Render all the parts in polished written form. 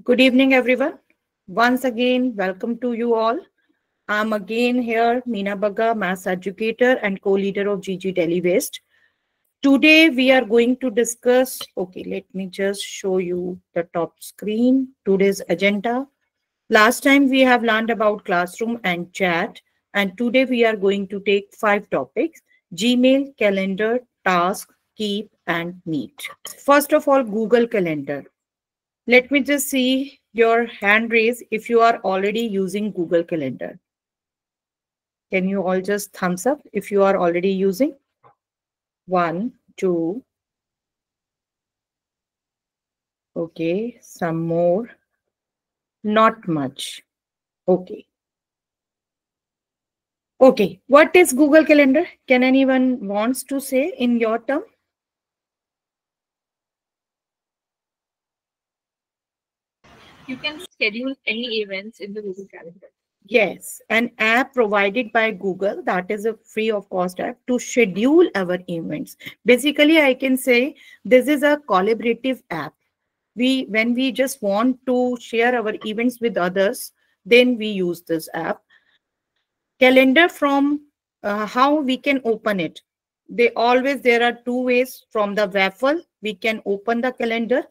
Good evening, everyone. Once again, welcome to you all. I'm again here, Meena Bagga, Maths educator and co-leader of GG Delhi West. Today, we are going to discuss, okay, let me just show you the top screen, today's agenda. Last time we have learned about classroom and chat, and today we are going to take 5 topics: Gmail, calendar, task, keep, and meet. First of all, Google Calendar. Let me just see your hand raise if you are already using Google Calendar. Can you all just thumbs up if you are already using? 1, 2. Okay, some more. Not much. Okay. Okay, what is Google Calendar? Can anyone wants to say in your term? You can schedule any events in the Google Calendar. Yes, an app provided by Google that is a free of cost app to schedule our events. Basically, I can say this is a collaborative app. When we just want to share our events with others, then we use this app. Calendar from how we can open it. There are two ways. From the waffle, we can open the calendar,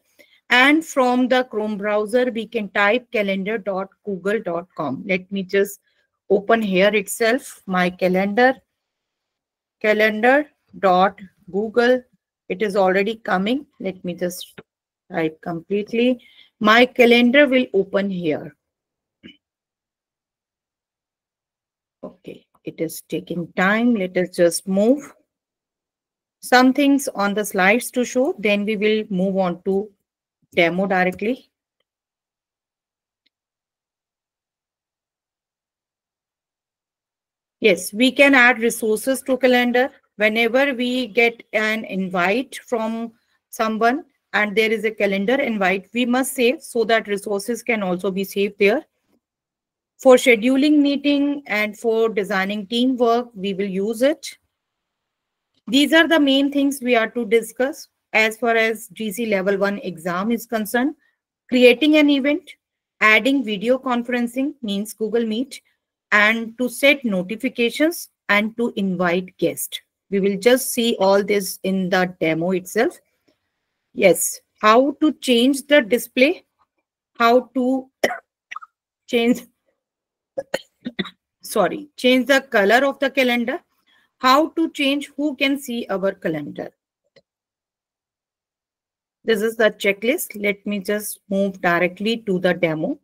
and from the Chrome browser, we can type calendar.google.com. Let me just open here itself my calendar.google. It is already coming. Let me just type completely. My calendar will open here. Okay, it is taking time. Let us just move some things on the slides to show. Then we will move on to demo directly. Yes, we can add resources to calendar. Whenever we get an invite from someone and there is a calendar invite, we must save so that resources can also be saved there. For scheduling meeting and for designing teamwork, we will use it. These are the main things we are to discuss as far as GC Level 1 exam is concerned. Creating an event, adding video conferencing means Google Meet, and to set notifications and to invite guests. We will just see all this in the demo itself. Yes, how to change the display, how to change, change the color of the calendar, how to change who can see our calendar. This is the checklist. Let me just move directly to the demo.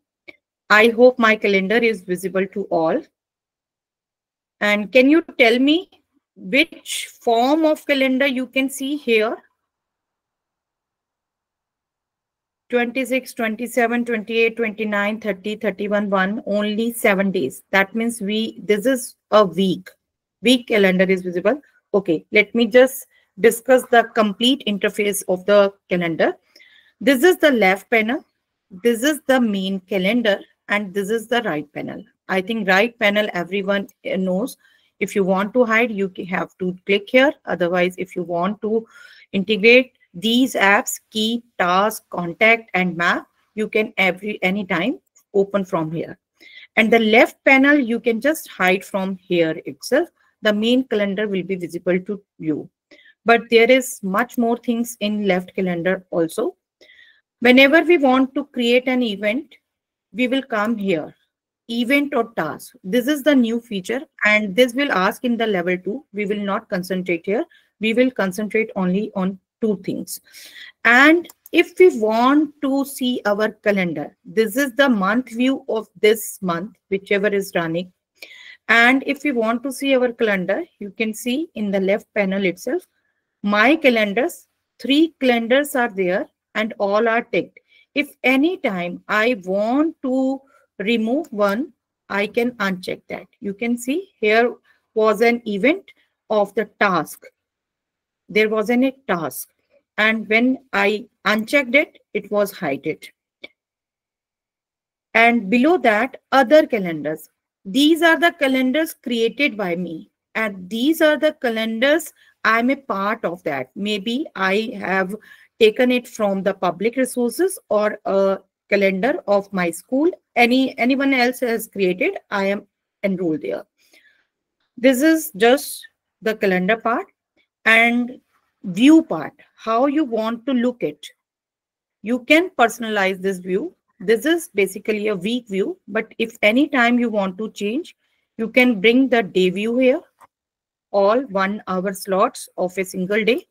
I hope my calendar is visible to all. And can you tell me which form of calendar you can see here? 26, 27, 28, 29, 30, 31, 1, only 7 days. That means this is a week. Week calendar is visible. Okay, let me just discuss the complete interface of the calendar. This is the left panel. This is the main calendar, and this is the right panel. I think right panel everyone knows. If you want to hide, you have to click here. Otherwise, if you want to integrate these apps, keep, task, contact, and map, you can anytime open from here. And the left panel, you can just hide from here itself. The main calendar will be visible to you. But there is much more things in left calendar also. Whenever we want to create an event, we will come here, event or task. This is the new feature, and this will ask in the level 2. We will not concentrate here. We will concentrate only on 2 things. And if we want to see our calendar, this is the month view of this month, whichever is running. And if we want to see our calendar, you can see in the left panel itself, my calendars, 3 calendars are there and all are ticked. If any time I want to remove one, I can uncheck that. You can see here was an event of the task. There was a task. And when I unchecked it, it was hidden. And below that, other calendars. These are the calendars created by me. And these are the calendars I'm a part of that. Maybe I have taken it from the public resources or a calendar of my school. Anyone else has created, I am enrolled there. This is just the calendar part. And view part, how you want to look it. You can personalize this view. This is basically a week view, but if any time you want to change, you can bring the day view here, all 1 hour slots of a single day.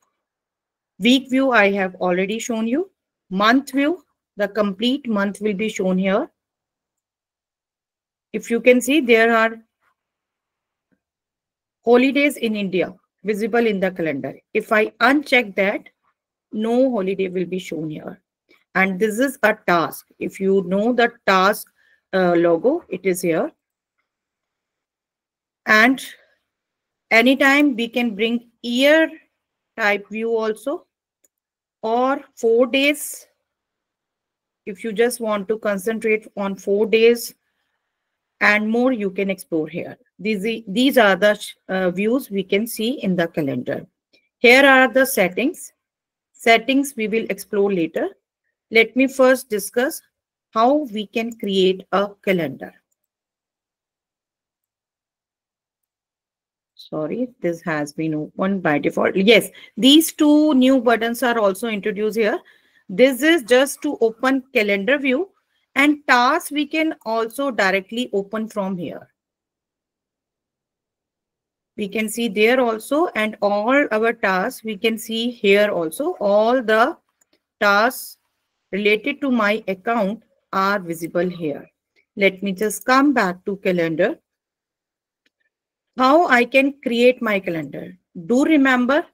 Week view, I have already shown you. Month view, the complete month will be shown here. If you can see, there are holidays in India visible in the calendar. If I uncheck that, no holiday will be shown here. And this is a task. If you know the task logo, it is here. And anytime we can bring year type view also, or 4 days. If you just want to concentrate on 4 days and more, you can explore here. These are the views we can see in the calendar. Here are the settings. Settings we will explore later. Let me first discuss how we can create a calendar. Sorry, this has been opened by default. Yes, these two new buttons are also introduced here. This is just to open calendar view, and tasks we can also directly open from here. We can see there also, and all our tasks we can see here also. All the tasks related to my account are visible here. Let me just come back to calendar. How I can create my calendar? Do remember,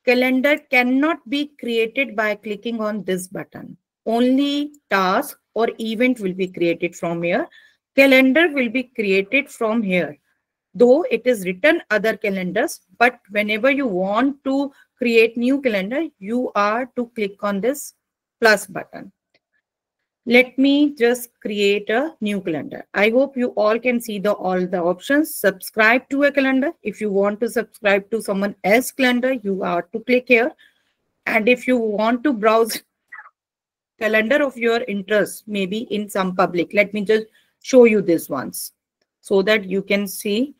calendar cannot be created by clicking on this button. Only task or event will be created from here. Calendar will be created from here. Though it is written other calendars, but whenever you want to create new calendar, you are to click on this plus button. Let me just create a new calendar. I hope you all can see all the options. Subscribe to a calendar. If you want to subscribe to someone else's calendar, you are to click here. And if you want to browse calendar of your interest, maybe in some public, let me just show you this once so that you can see.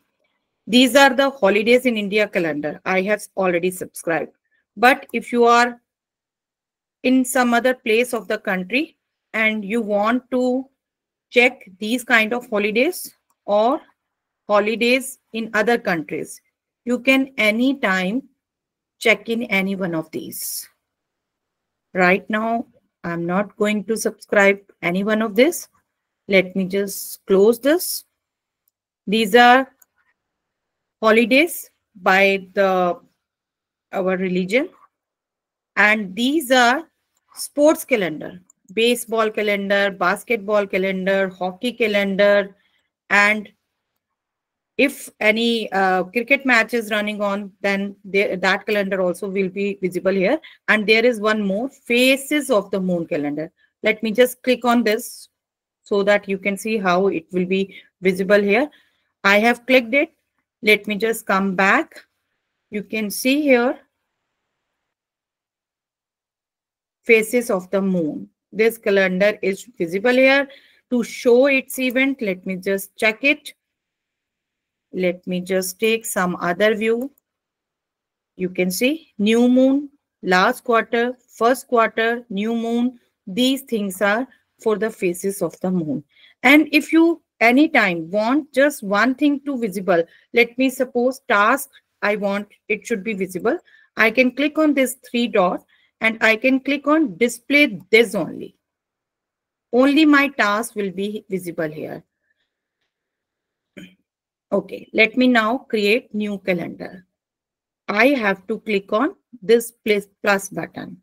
These are the holidays in India calendar. I have already subscribed. But if you are in some other place of the country and you want to check these kind of holidays or holidays in other countries, you can anytime check in any one of these. Right now, I'm not going to subscribe any one of this. Let me just close this. These are holidays by our religion, and these are sports calendar, baseball calendar, basketball calendar, hockey calendar, and if any cricket match is running on, then that calendar also will be visible here. And there is one more, faces of the moon calendar. Let me just click on this so that you can see how it will be visible here. I have clicked it. Let me just come back. You can see here, faces of the moon. This calendar is visible here. To show its event, let me just check it. Let me just take some other view. You can see new moon, last quarter, first quarter, new moon. These things are for the phases of the moon. And if you anytime want just one thing to visible, let me suppose task, I want it should be visible. I can click on this 3 dot and I can click on display this only. Only my task will be visible here. Okay, let me now create new calendar. I have to click on this plus button.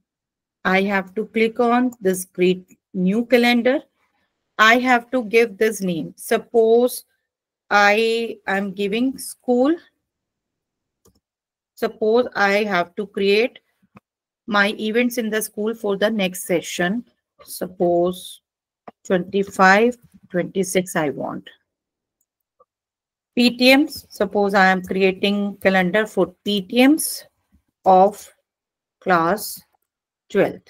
I have to click on this create new calendar. I have to give this name. Suppose I am giving school. Suppose I have to create my events in the school for the next session. Suppose 25, 26 I want. PTMs, suppose I am creating calendar for PTMs of class 12th.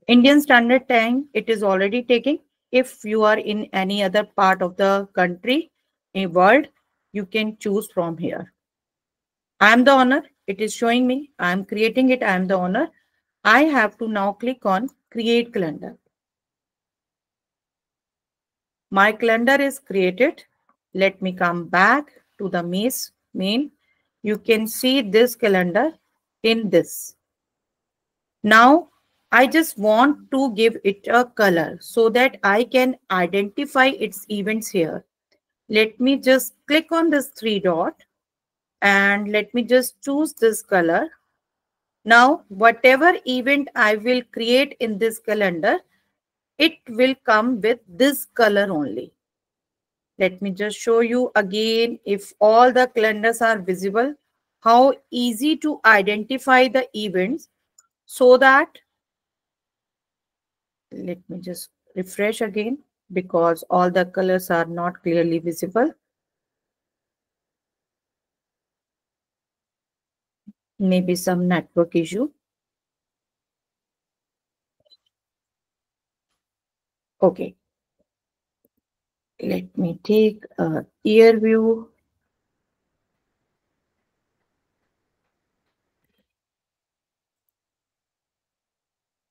Indian Standard Time, it is already taking. If you are in any other part of the country, a world, you can choose from here. I am the owner. It is showing me. I am creating it. I am the owner. I have to now click on create calendar. My calendar is created. Let me come back to the main. You can see this calendar in this. Now, I just want to give it a color so that I can identify its events here. Let me just click on this three dot and let me just choose this color. Now, whatever event I will create in this calendar, it will come with this color only. Let me just show you again if all the calendars are visible, how easy to identify the events so that, let me just refresh again because all the colors are not clearly visible. Maybe some network issue. Okay, let me take a ear view.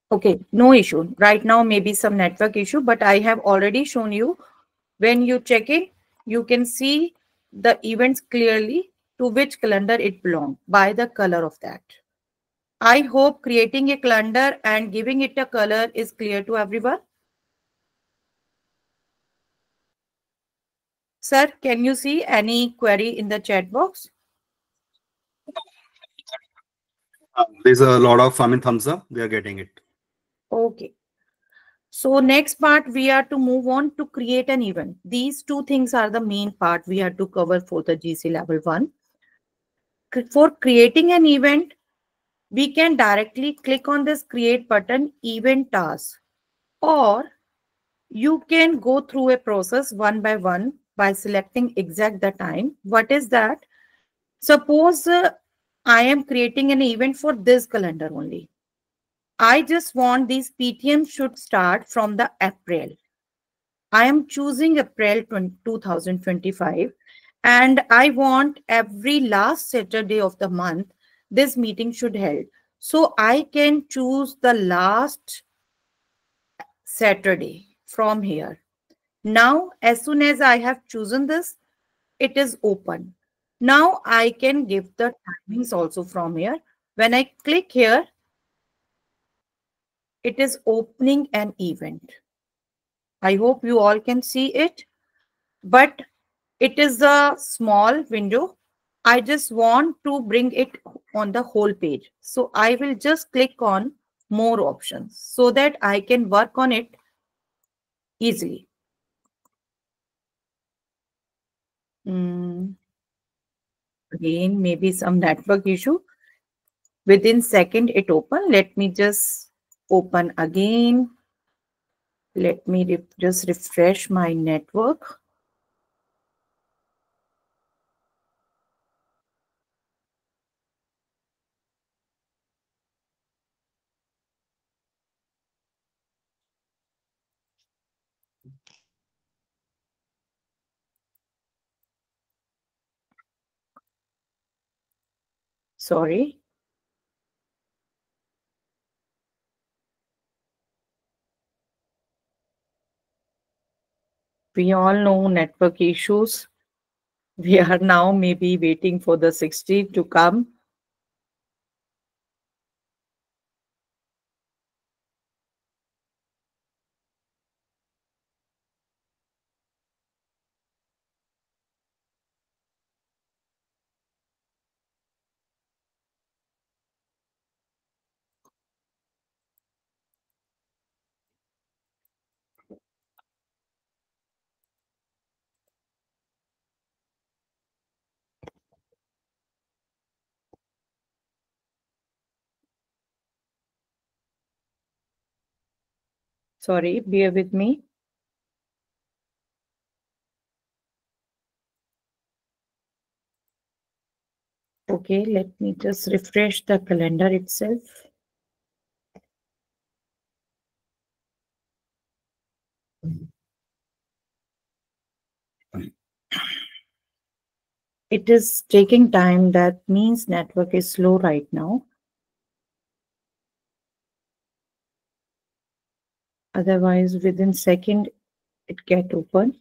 Okay, no issue. Right now, maybe some network issue, but I have already shown you. When you check it, you can see the events clearly to which calendar it belongs by the color of that. I hope creating a calendar and giving it a color is clear to everyone. Sir, can you see any query in the chat box? There's a lot of, thumbs up. We are getting it. Okay. So next part, we are to move on to create an event. These two things are the main part we have to cover for the GC level 1. For creating an event, we can directly click on this create button, event task, or you can go through a process one by selecting exact the time. What is that? Suppose I am creating an event for this calendar only. I just want these PTM should start from the April. I am choosing April 2025 and I want every last Saturday of the month this meeting should held. So I can choose the last Saturday from here. Now, as soon as I have chosen this, it is open. Now I can give the timings also from here. When I click here, it is opening an event. I hope you all can see it, but it is a small window. I just want to bring it on the whole page. So I will just click on more options so that I can work on it easily. Again, maybe some network issue. Within second it open. Let me just open again. Let me just refresh my network. Sorry. We all know network issues. We are now maybe waiting for the 60 to come. Sorry, bear with me. Okay, let me just refresh the calendar itself. It is taking time. That means network is slow right now. Otherwise, within second, it get open.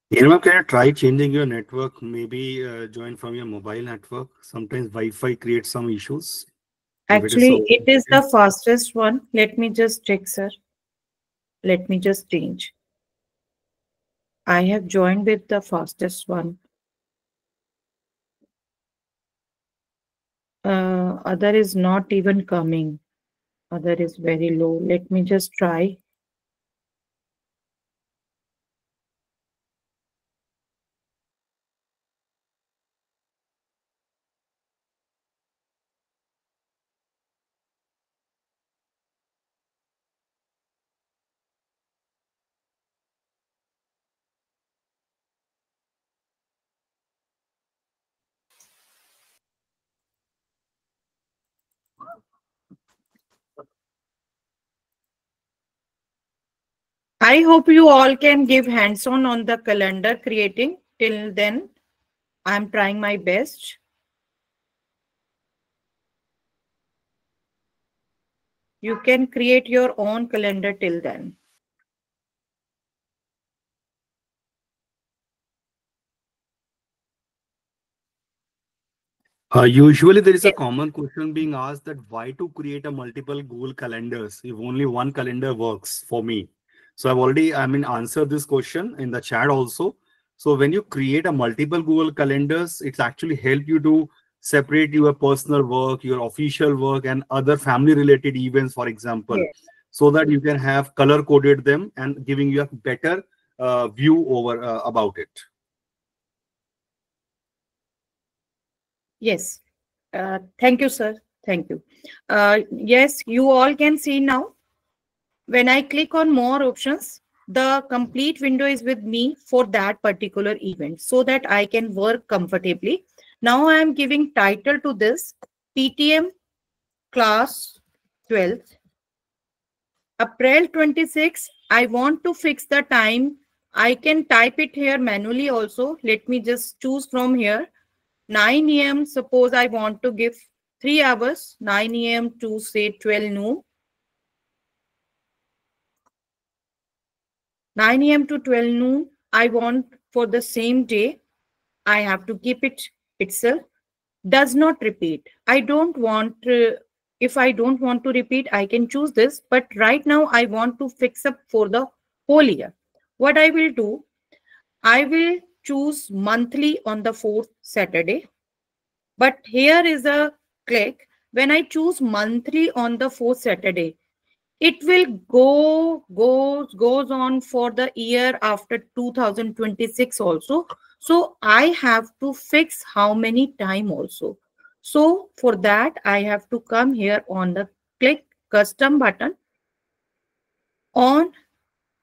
Ma'am, can you try changing your network? Maybe join from your mobile network. Sometimes Wi-Fi creates some issues. If it is Actually, so. it is the fastest one. Let me just check, sir. Let me just change. I have joined with the fastest one. Other is not even coming. Other is very low. Let me just try. I hope you all can give hands-on the calendar creating. Till then, I'm trying my best. You can create your own calendar till then. Usually, there is a common question being asked that why to create a multiple Google calendars if only one calendar works for me. So I've already, answered this question in the chat also. So when you create a multiple Google calendars, it's actually help you to separate your personal work, your official work, and other family related events, for example, Yes. so that you can have color coded them and giving you a better view over about it. Yes. Thank you, sir. Thank you. Yes, you all can see now. When I click on more options, the complete window is with me for that particular event so that I can work comfortably. Now I am giving title to this PTM class 12th. April 26. I want to fix the time. I can type it here manually also. Let me just choose from here. 9 a.m. Suppose I want to give 3 hours, 9 a.m. to say 12 noon. 9 a.m. to 12 noon. I want for the same day. I have to keep it itself. Does not repeat. I don't want, if I don't want to repeat, I can choose this. But right now, I want to fix up for the whole year. What I will do, I will choose monthly on the fourth Saturday. But here is a click. When I choose monthly on the fourth Saturday, it will goes on for the year after 2026 also. So I have to fix how many time also. So for that, I have to come here on the click custom button on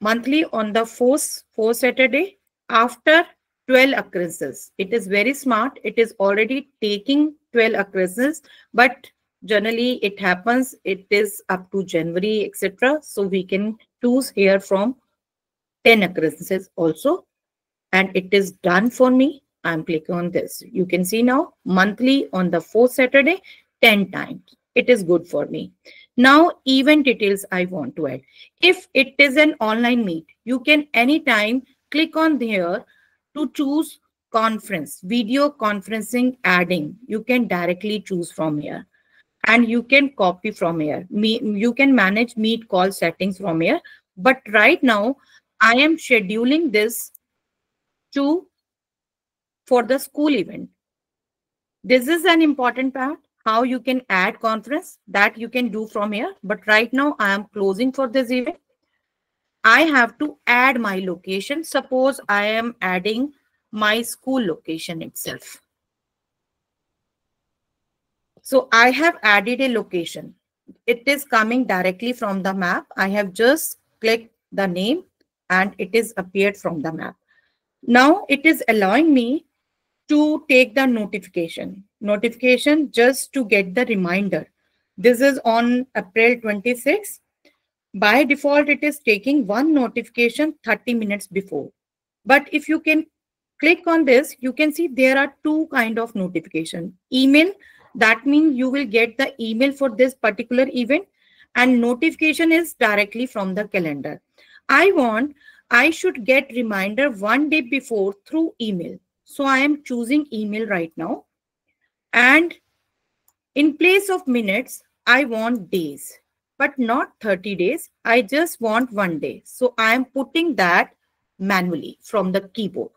monthly on the fourth Saturday after 12 occurrences. It is very smart. It is already taking 12 occurrences, but generally it happens. It is up to January, etc. So we can choose here from 10 occurrences also. And it is done for me. I'm clicking on this. You can see now monthly on the fourth Saturday, 10 times. It is good for me. Now, event details I want to add. If it is an online meet, you can anytime click on here to choose conference, video conferencing adding. You can directly choose from here and you can copy from here. You can manage meet call settings from here. But right now, I am scheduling this to for the school event. This is an important part, how you can add conference that you can do from here. But right now I am closing for this event. I have to add my location. Suppose I am adding my school location itself. So I have added a location. It is coming directly from the map. I have just clicked the name and it is appeared from the map. Now it is allowing me to take the notification just to get the reminder. This is on April 26th. By default, it is taking one notification 30 minutes before. But if you can click on this, you can see there are two kind of notification. Email, that means you will get the email for this particular event, and notification is directly from the calendar. I should get reminder one day before through email. So I am choosing email right now. And in place of minutes, I want days, but not 30 days. I just want one day. So I am putting that manually from the keyboard.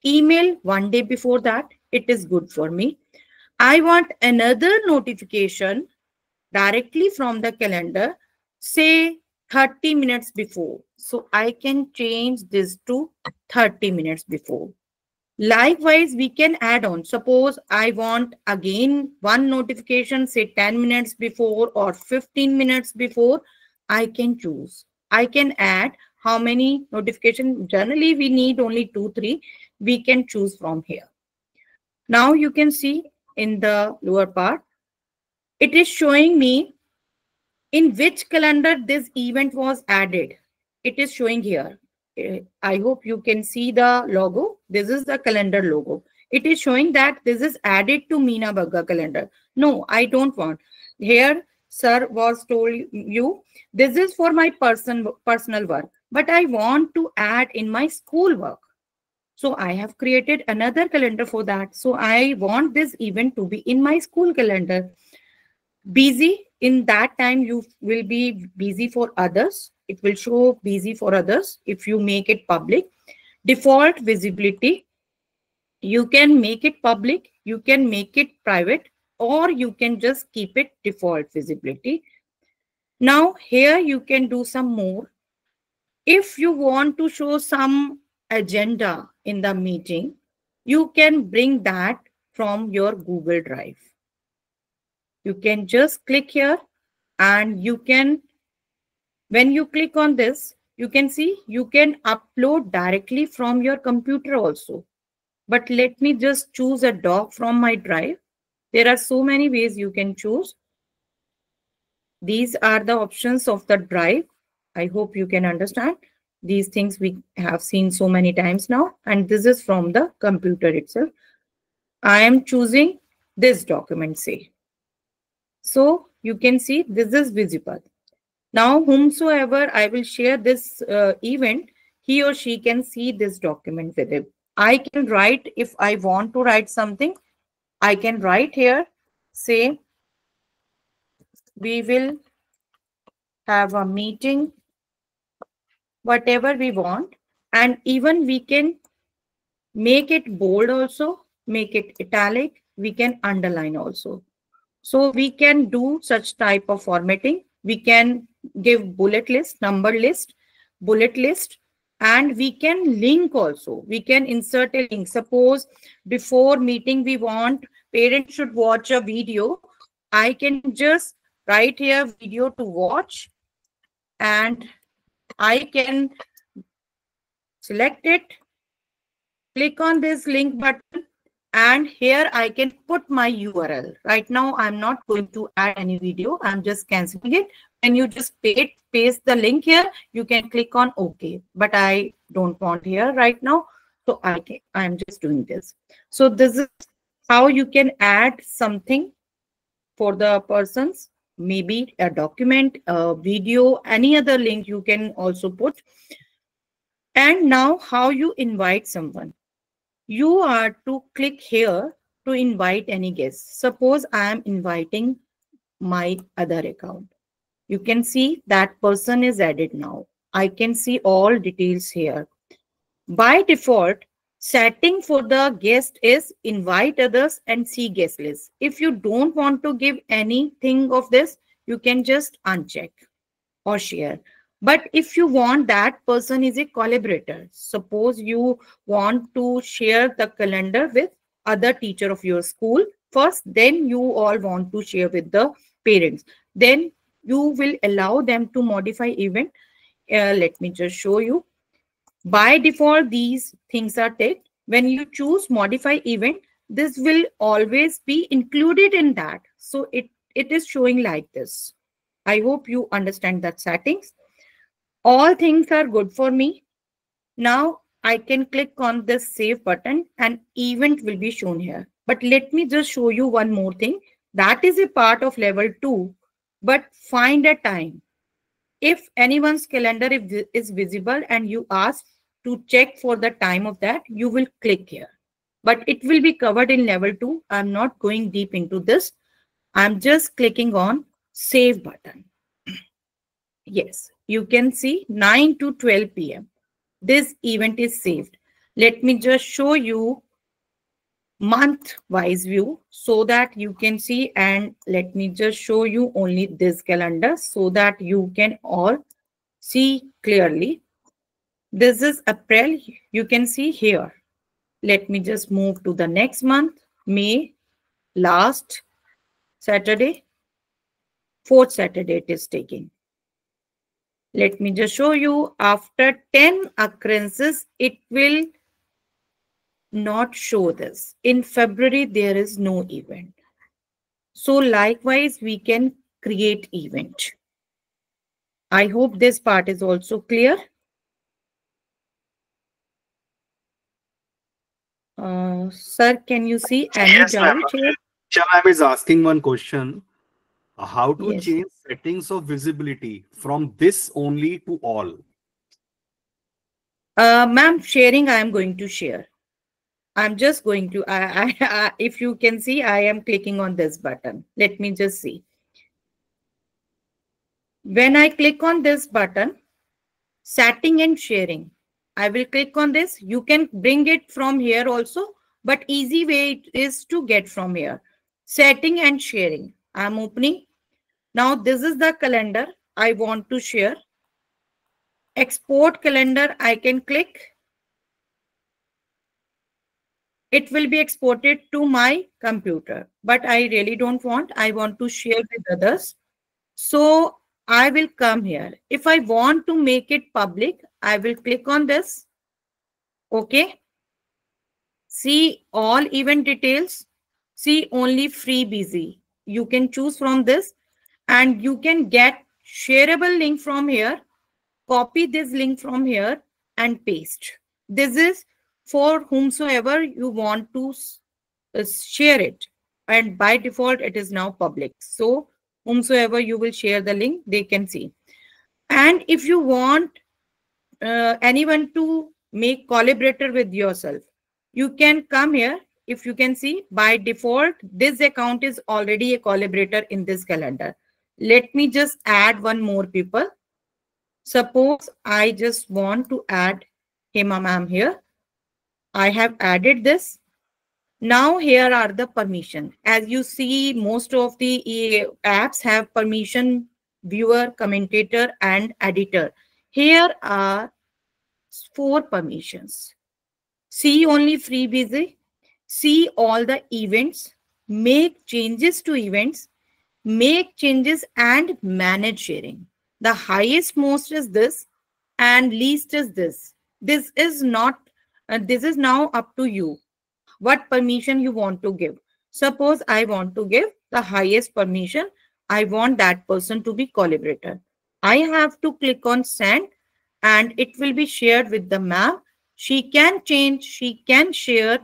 Email one day before that, it is good for me. I want another notification directly from the calendar, say 30 minutes before. So I can change this to 30 minutes before. Likewise, we can add on. Suppose I want again one notification, say 10 minutes before or 15 minutes before, I can choose. I can add how many notifications. Generally, we need only 2, 3. We can choose from here. Now you can see in the lower part, it is showing me in which calendar this event was added. It is showing here. I hope you can see the logo. This is the calendar logo. It is showing that this is added to Meena Bagga calendar. No, I don't want. Here, sir was told you, this is for my personal work, but I want to add in my school work. So I have created another calendar for that. So I want this event to be in my school calendar. Busy, in that time you will be busy for others. It will show busy for others if you make it public. Default visibility, you can make it public, you can make it private, or you can just keep it default visibility. Now here you can do some more. If you want to show some agenda in the meeting, you can bring that from your Google Drive. You can just click here and you can, when you click on this, you can see you can upload directly from your computer also. But let me just choose a doc from my drive. There are so many ways you can choose. These are the options of the drive. I hope you can understand. These things we have seen so many times now. And this is from the computer itself. I am choosing this document, say. So you can see this is visible. Now, whomsoever I will share this event, he or she can see this document with him. I can write, if I want to write something, I can write here, say, we will have a meeting, whatever we want. And even we can make it bold also, make it italic, we can underline also. So we can do such type of formatting. We can give bullet list, number list, bullet list, and we can link also. We can insert a link. Suppose before meeting we want parents should watch a video. I can just write here video to watch, and I can select it, click on this link button, and here I can put my URL. Right now, I'm not going to add any video. I'm just canceling it. When you just paste the link here, you can click on OK. But I don't want here right now. So I'm just doing this. So this is how you can add something for the persons. Maybe a document, a video, any other link you can also put. And now how you invite someone. You are to click here to invite any guest. Suppose I am inviting my other account. You can see that person is added now. I can see all details here. By default, setting for the guest is invite others and see guest list. If you don't want to give anything of this, you can just uncheck or share. But if you want that person is a collaborator, suppose you want to share the calendar with other teacher of your school first, then you all want to share with the parents, then you will allow them to modify event. Let me just show you. By default, these things are ticked. When you choose modify event, this will always be included in that. So it is showing like this. I hope you understand that settings. All things are good for me. Now I can click on this save button and event will be shown here. But let me just show you one more thing. That is a part of level 2, but find a time. If anyone's calendar is visible and you ask to check for the time of that, you will click here. But it will be covered in level 2. I'm not going deep into this. I'm just clicking on save button. Yes, you can see 9 to 12 p.m. This event is saved. Let me just show you month-wise view so that you can see, and let me just show you only this calendar so that you can all see clearly. This is April. You can see here. Let me just move to the next month, May, last Saturday, fourth Saturday it is taking. Let me just show you after 10 occurrences, it will not show this. In February, there is no event. So likewise, we can create event. I hope this part is also clear. Sir, can you see any Yes, ma'am. doubt here? Shah ma'am is asking one question. How to Yes. change settings of visibility from this only to all? Ma'am, sharing, I am going to share. I'm just going to, if you can see, I am clicking on this button. Let me just see. When I click on this button, setting and sharing, I will click on this. You can bring it from here also, but easy way is to get from here. Setting and sharing. I'm opening. Now this is the calendar I want to share. Export calendar, I can click. It will be exported to my computer, but I really don't want. I want to share with others. So I will come here. If I want to make it public, I will click on this. Okay. See all event details. See only free busy. You can choose from this and you can get shareable link from here. Copy this link from here and paste. This is for whomsoever you want to share it. And by default, it is now public. So whomsoever you will share the link, they can see. And if you want anyone to make collaborator with yourself, you can come here. If you can see, by default, this account is already a collaborator in this calendar. Let me just add one more people. Suppose I just want to add Hema ma'am here. I have added this. Now here are the permission. As you see, most of the apps have permission, viewer, commentator, and editor. Here are 4 permissions. See only free busy. See all the events. Make changes to events. Make changes and manage sharing. The highest most is this and least is this. This is not, this is now up to you. What permission you want to give. Suppose I want to give the highest permission. I want that person to be collaborator. I have to click on send and it will be shared with the map. She can change, she can share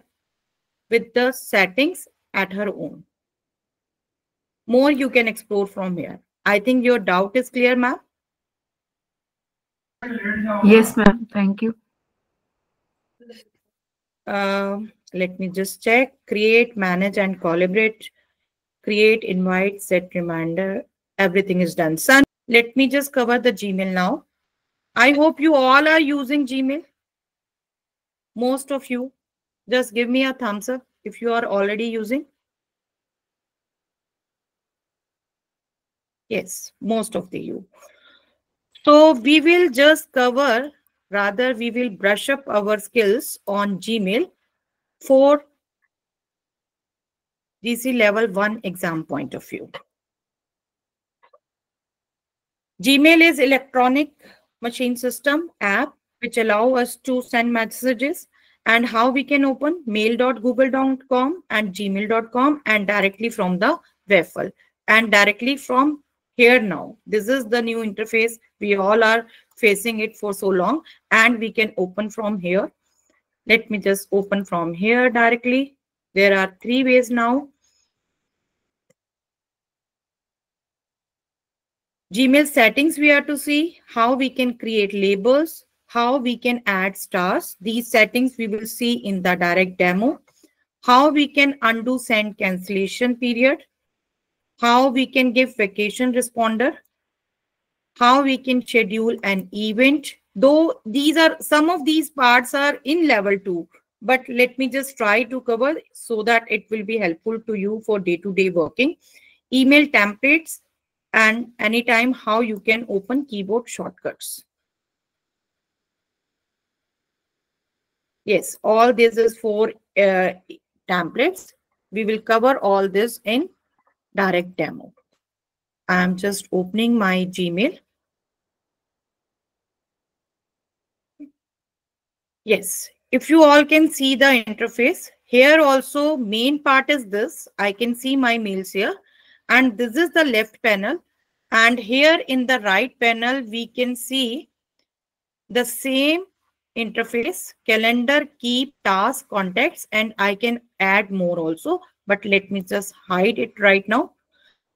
with the settings at her own. More you can explore from here. I think your doubt is clear, ma'am. Yes, ma'am. Thank you. Let me just check. Create, manage, and collaborate. Create, invite, set reminder. Everything is done. Son, let me just cover the Gmail now. I hope you all are using Gmail. Most of you. Just give me a thumbs up if you are already using. Yes, most of the you. So we will just cover, rather we will brush up our skills on Gmail for GC level 1 exam point of view. Gmail is electronic machine system app which allow us to send messages And how we can open mail.google.com and gmail.com and directly from the web file and directly from here now. This is the new interface. We all are facing it for so long, and we can open from here. Let me just open from here directly. There are 3 ways now. Gmail settings, we are to see how we can create labels, how we can add stars. These settings we will see in the direct demo. How we can undo send cancellation period, how we can give vacation responder, how we can schedule an event. Though these are, some of these parts are in level 2, but let me just try to cover so that it will be helpful to you for day-to-day working. Email templates, and anytime how you can open keyboard shortcuts. Yes, all this is for templates. We will cover all this in direct demo. I am just opening my Gmail. Yes, if you all can see the interface, here also main part is this. I can see my mails here, and this is the left panel. And here in the right panel, we can see the same interface, calendar, keep, task, contacts, and I can add more also, but let me just hide it right now.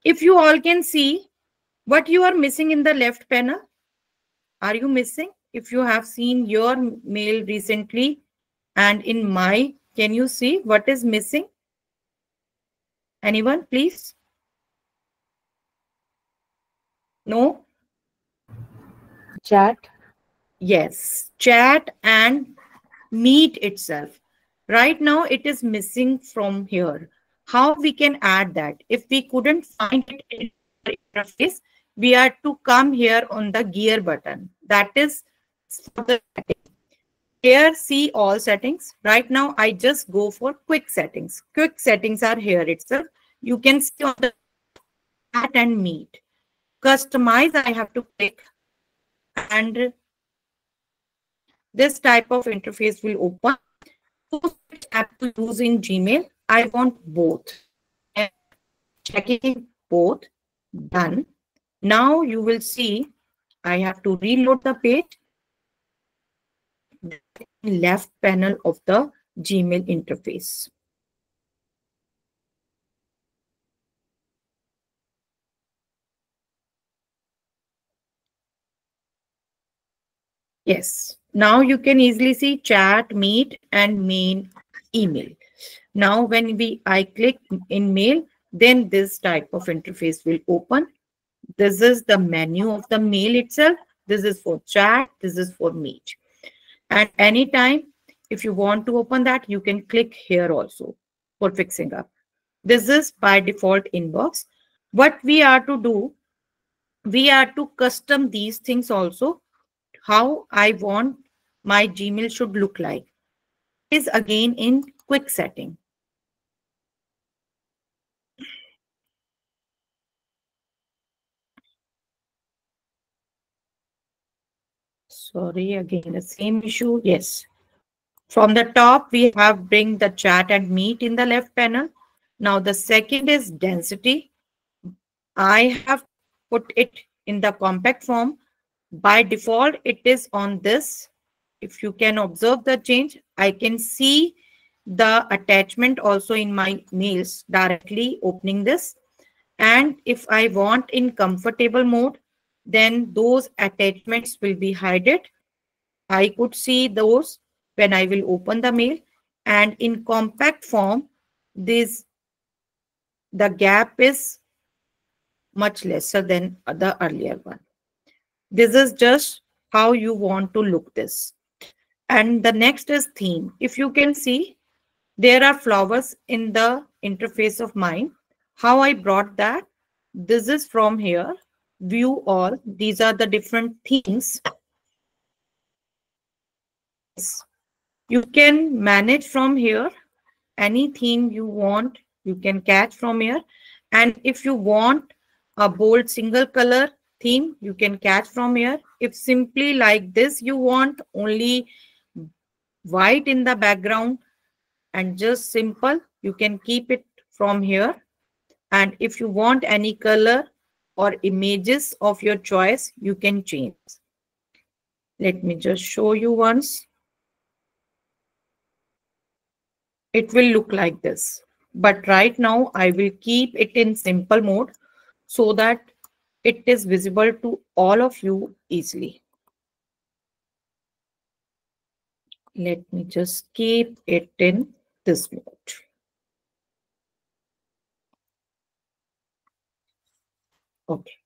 If you all can see what you are missing in the left panel, are you missing? If you have seen your mail recently and in my, can you see what is missing? Anyone, please? No? Chat. Yes, chat and meet itself. Right now it is missing from here. How we can add that? If we couldn't find it in the interface, we are to come here on the gear button. That is for the setting. Here, see all settings. Right now, I just go for quick settings. Quick settings are here itself. You can see on the chat and meet. Customize, I have to click, and this type of interface will open. Which app to use in Gmail? I want both. And checking both. Done. Now you will see I have to reload the page. Left panel of the Gmail interface. Yes. Now you can easily see chat, meet, and main email. Now when I click in mail, then this type of interface will open. This is the menu of the mail itself. This is for chat. This is for meet. And anytime, if you want to open that, you can click here also for fixing up. This is by default inbox. What we are to do, we are to custom these things also. How I want my Gmail should look like is again in quick setting. Sorry, again the same issue. Yes. From the top, we have bring the chat and meet in the left panel. Now the second is density. I have put it in the compact form. By default, it is on this. If you can observe the change, I can see the attachment also in my mails directly opening this. And if I want in comfortable mode, then those attachments will be hidden. I could see those when I will open the mail. And in compact form, the gap is much lesser than the earlier one. This is just how you want to look this. And the next is theme. If you can see, there are flowers in the interface of mine. How I brought that? This is from here. View all. These are the different themes. You can manage from here. Any theme you want, you can catch from here. And if you want a bold single color theme, you can catch from here. If simply like this, you want only white in the background and just simple, you can keep it from here. And if you want any color or images of your choice, you can change. Let me just show you once. It will look like this. But right now, I will keep it in simple mode so that it is visible to all of you easily. Let me just keep it in this mode. Okay.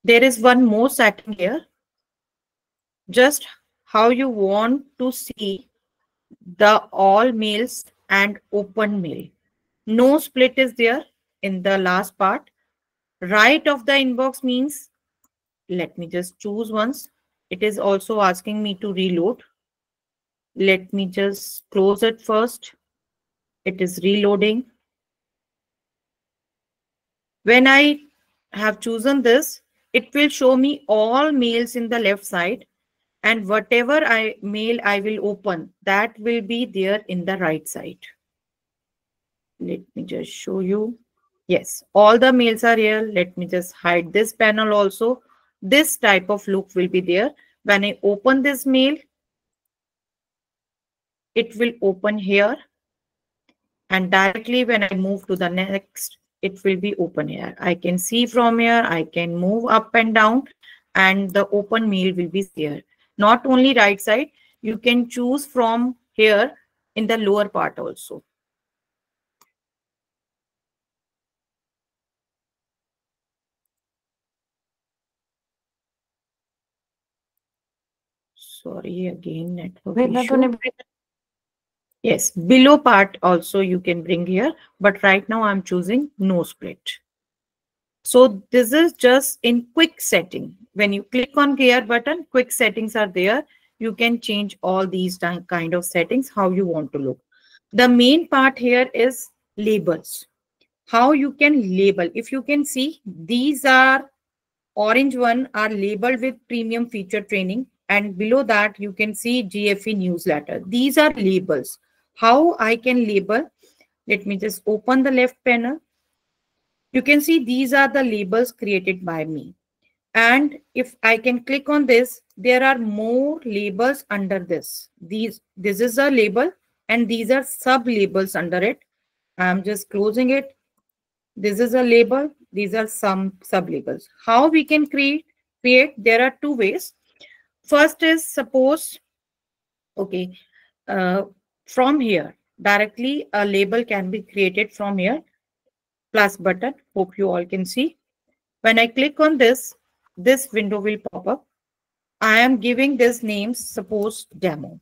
There is one more setting here. Just how you want to see the all mails and open mail. No split is there in the last part. Right of the inbox means, let me just choose once. It is also asking me to reload. Let me just close it first. It is reloading. When I have chosen this, it will show me all mails in the left side, and whatever mail I will open, that will be there in the right side. Let me just show you. Yes, all the mails are here. Let me just hide this panel also. This type of look will be there. When I open this mail, it will open here. And directly when I move to the next, it will be open here. I can see from here, I can move up and down, and the open mail will be there. Not only right side, you can choose from here in the lower part also. Sorry, again, network issue. Yes, below part also you can bring here, but right now I'm choosing no split. So this is just in quick setting. When you click on gear button, quick settings are there. You can change all these kind of settings, how you want to look. The main part here is labels. How you can label. If you can see, these are orange one are labeled with premium feature training. And below that, you can see GFE newsletter. These are labels. How I can label? Let me just open the left panel. You can see these are the labels created by me. And if I can click on this, there are more labels under this. This is a label and these are sub labels under it. I'm just closing it. This is a label. These are some sub labels. How we can create? There are two ways. First is suppose, okay, from here, directly a label can be created from here. Plus button. Hope you all can see. When I click on this, this window will pop up. I am giving this name, suppose demo.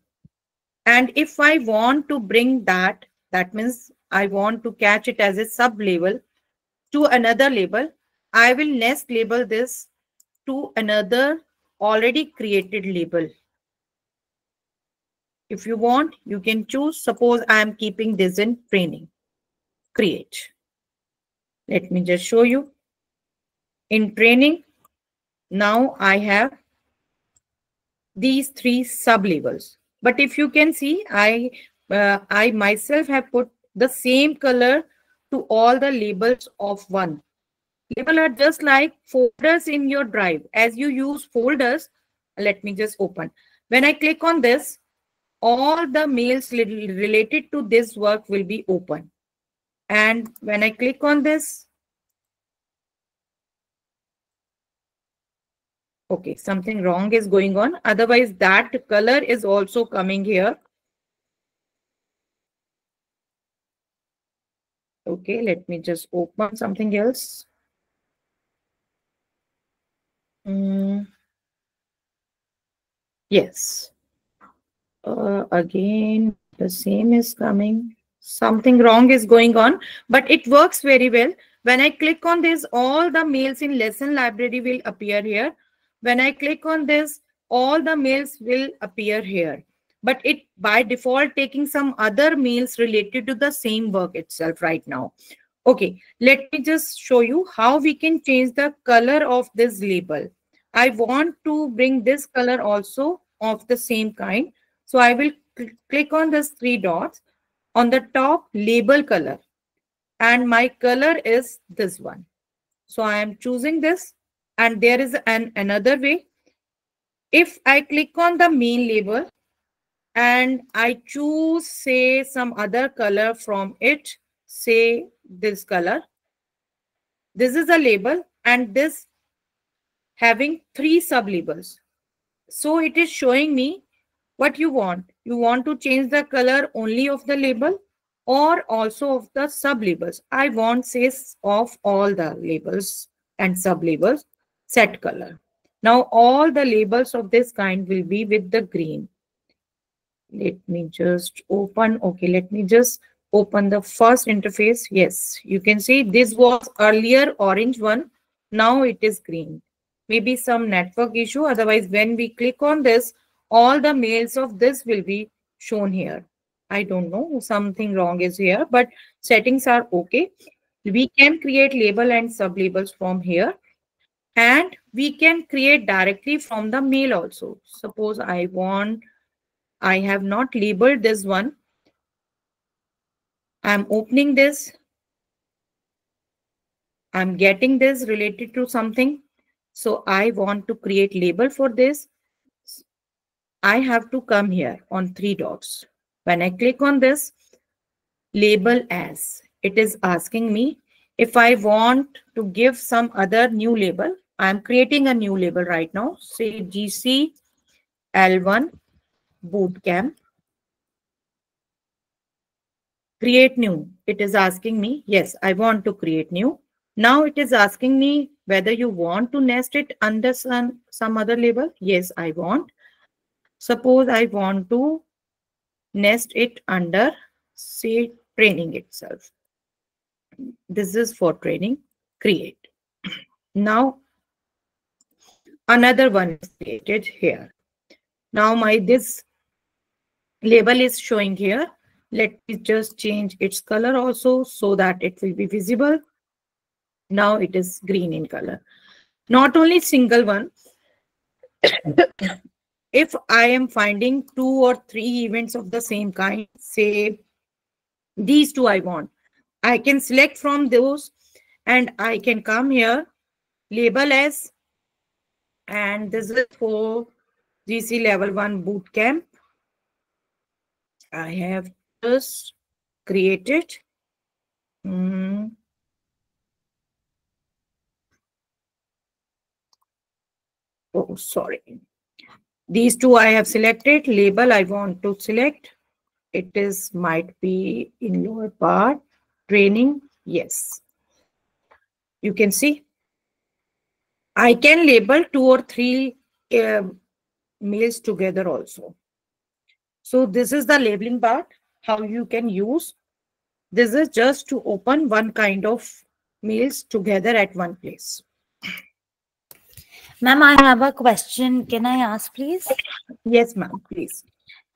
And if I want to bring that, that means I want to catch it as a sub label to another label, I will next label this to another already created label. If you want, you can choose. Suppose I am keeping this in training. Create. Let me just show you. In training, now I have these three sub labels. But if you can see, I myself have put the same color to all the labels of one. Labels are just like folders in your drive. As you use folders, let me just open. When I click on this, all the mails related to this work will be open. And when I click on this, okay, something wrong is going on. Otherwise, that color is also coming here. Okay, let me just open something else. Yes. Again, the same is coming. Something wrong is going on, but it works very well. When I click on this, all the mails in lesson library will appear here. When I click on this, all the mails will appear here. But it by default taking some other mails related to the same work itself right now. Okay, let me just show you how we can change the color of this label. I want to bring this color also of the same kind. So I will click on this three dots. On the top, label color. And my color is this one. So I am choosing this. And there is another way. If I click on the main label and I choose, say, some other color from it, say this color, this is a label and this having three sub labels. So it is showing me what you want. You want to change the color only of the label or also of the sub labels. I want says of all the labels and sub labels set color. Now all the labels of this kind will be with the green. Let me just open. Okay, let me just open the first interface. Yes, you can see this was earlier orange one. Now it is green. Maybe some network issue. Otherwise, when we click on this, all the mails of this will be shown here. I don't know, something wrong is here, but settings are okay. We can create label and sub labels from here. And we can create directly from the mail also. Suppose I have not labeled this one. I'm opening this. I'm getting this related to something. So I want to create label for this. I have to come here on three dots. When I click on this, label as, it is asking me if I want to give some other new label. I'm creating a new label right now. Say GC L1 Bootcamp. Create new. It is asking me, yes, I want to create new. Now it is asking me whether you want to nest it under some other label. Yes, I want. Suppose I want to nest it under, say, training itself. This is for training. Create. Now another one is created here. Now my this label is showing here. Let me just change its color also so that it will be visible. Now it is green in color. Not only single one. If I am finding two or three events of the same kind, say these two I want, I can select from those and I can come here, label as, and this is for GC level 1 bootcamp. I have just created. Oh, sorry. These two I have selected. Label I want to select. It is might be in lower part. Training. Yes. You can see. I can label two or three mails together also. So this is the labeling part, how you can use. This is just to open one kind of mails together at one place. Ma'am, I have a question. Can I ask, please? Yes, ma'am, please.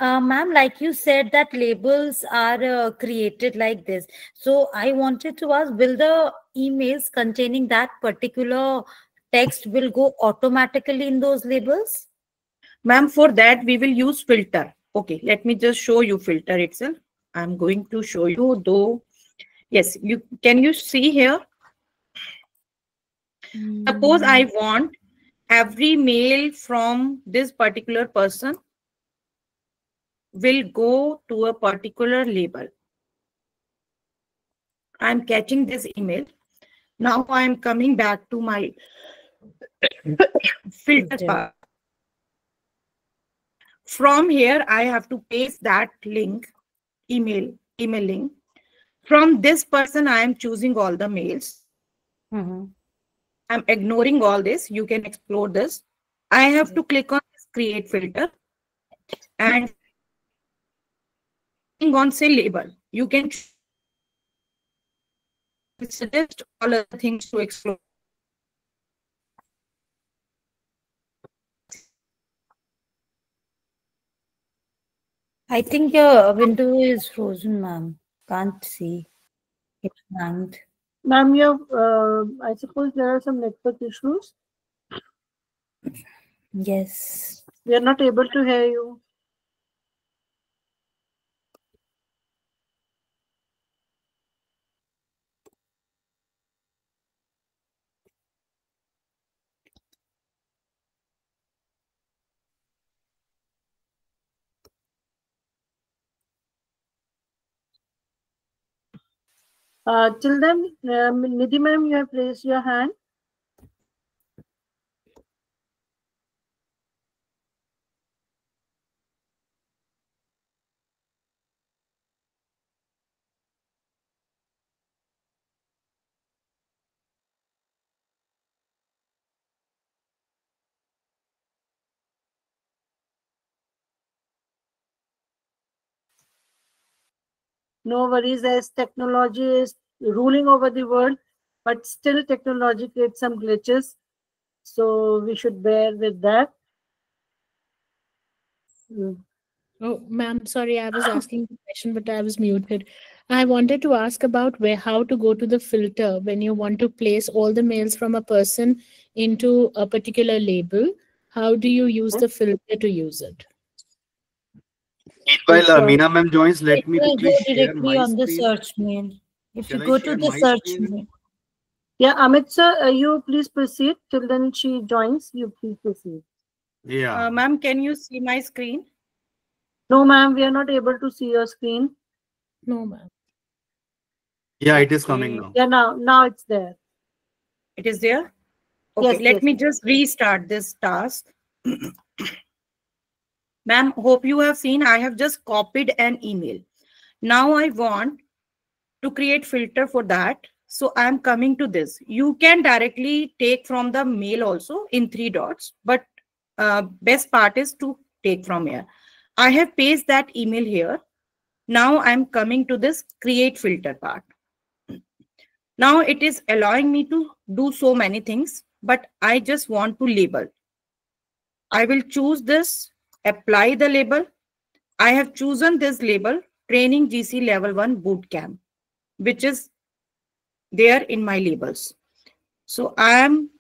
Ma'am, like you said that labels are created like this. So I wanted to ask, will the emails containing that particular text will go automatically in those labels? Ma'am, for that we will use filter. Okay, let me just show you filter itself. I'm going to show you though. Yes, can you see here? Suppose I want every mail from this particular person will go to a particular label. I'm catching this email. Now I'm coming back to my filter part. From here, I have to paste that link, email link. From this person, I am choosing all the mails. I'm ignoring all this. You can explore this. I have to click on this create filter and on say label. You can suggest all other things to explore. I think your window is frozen, ma'am. Can't see. It's blank. Ma'am, I suppose there are some network issues. Yes. We are not able to hear you. Till then, Nidhi ma'am, you have raised your hand. No worries, as technology is ruling over the world, but still technology creates some glitches. So we should bear with that. Mm. Oh, ma'am, sorry, I was asking the question, but I was muted. I wanted to ask about where how to go to the filter when you want to place all the mails from a person into a particular label. How do you use the filter to use it? While So, Meena ma'am joins, It let me will quickly go share directly my on the screen. search mail. If you Shall I go to share the my search screen? mail, yeah, Amit sir, you please proceed. Till then she joins. You please proceed. Yeah. Ma'am, can you see my screen? No, ma'am, we are not able to see your screen. No, ma'am. Yeah, it is coming Okay, now. Yeah, now it's there. it is there. Okay, Yes, let yes. me just restart this task. Ma'am, hope you have seen I have just copied an email. Now I want to create filter for that. So I'm coming to this. You can directly take from the mail also in three dots, but best part is to take from here. I have pasted that email here. Now I'm coming to this create filter part. Now it is allowing me to do so many things, but I just want to label. I will choose this, apply the label. I have chosen this label, Training GC Level 1 Bootcamp, which is there in my labels. So I am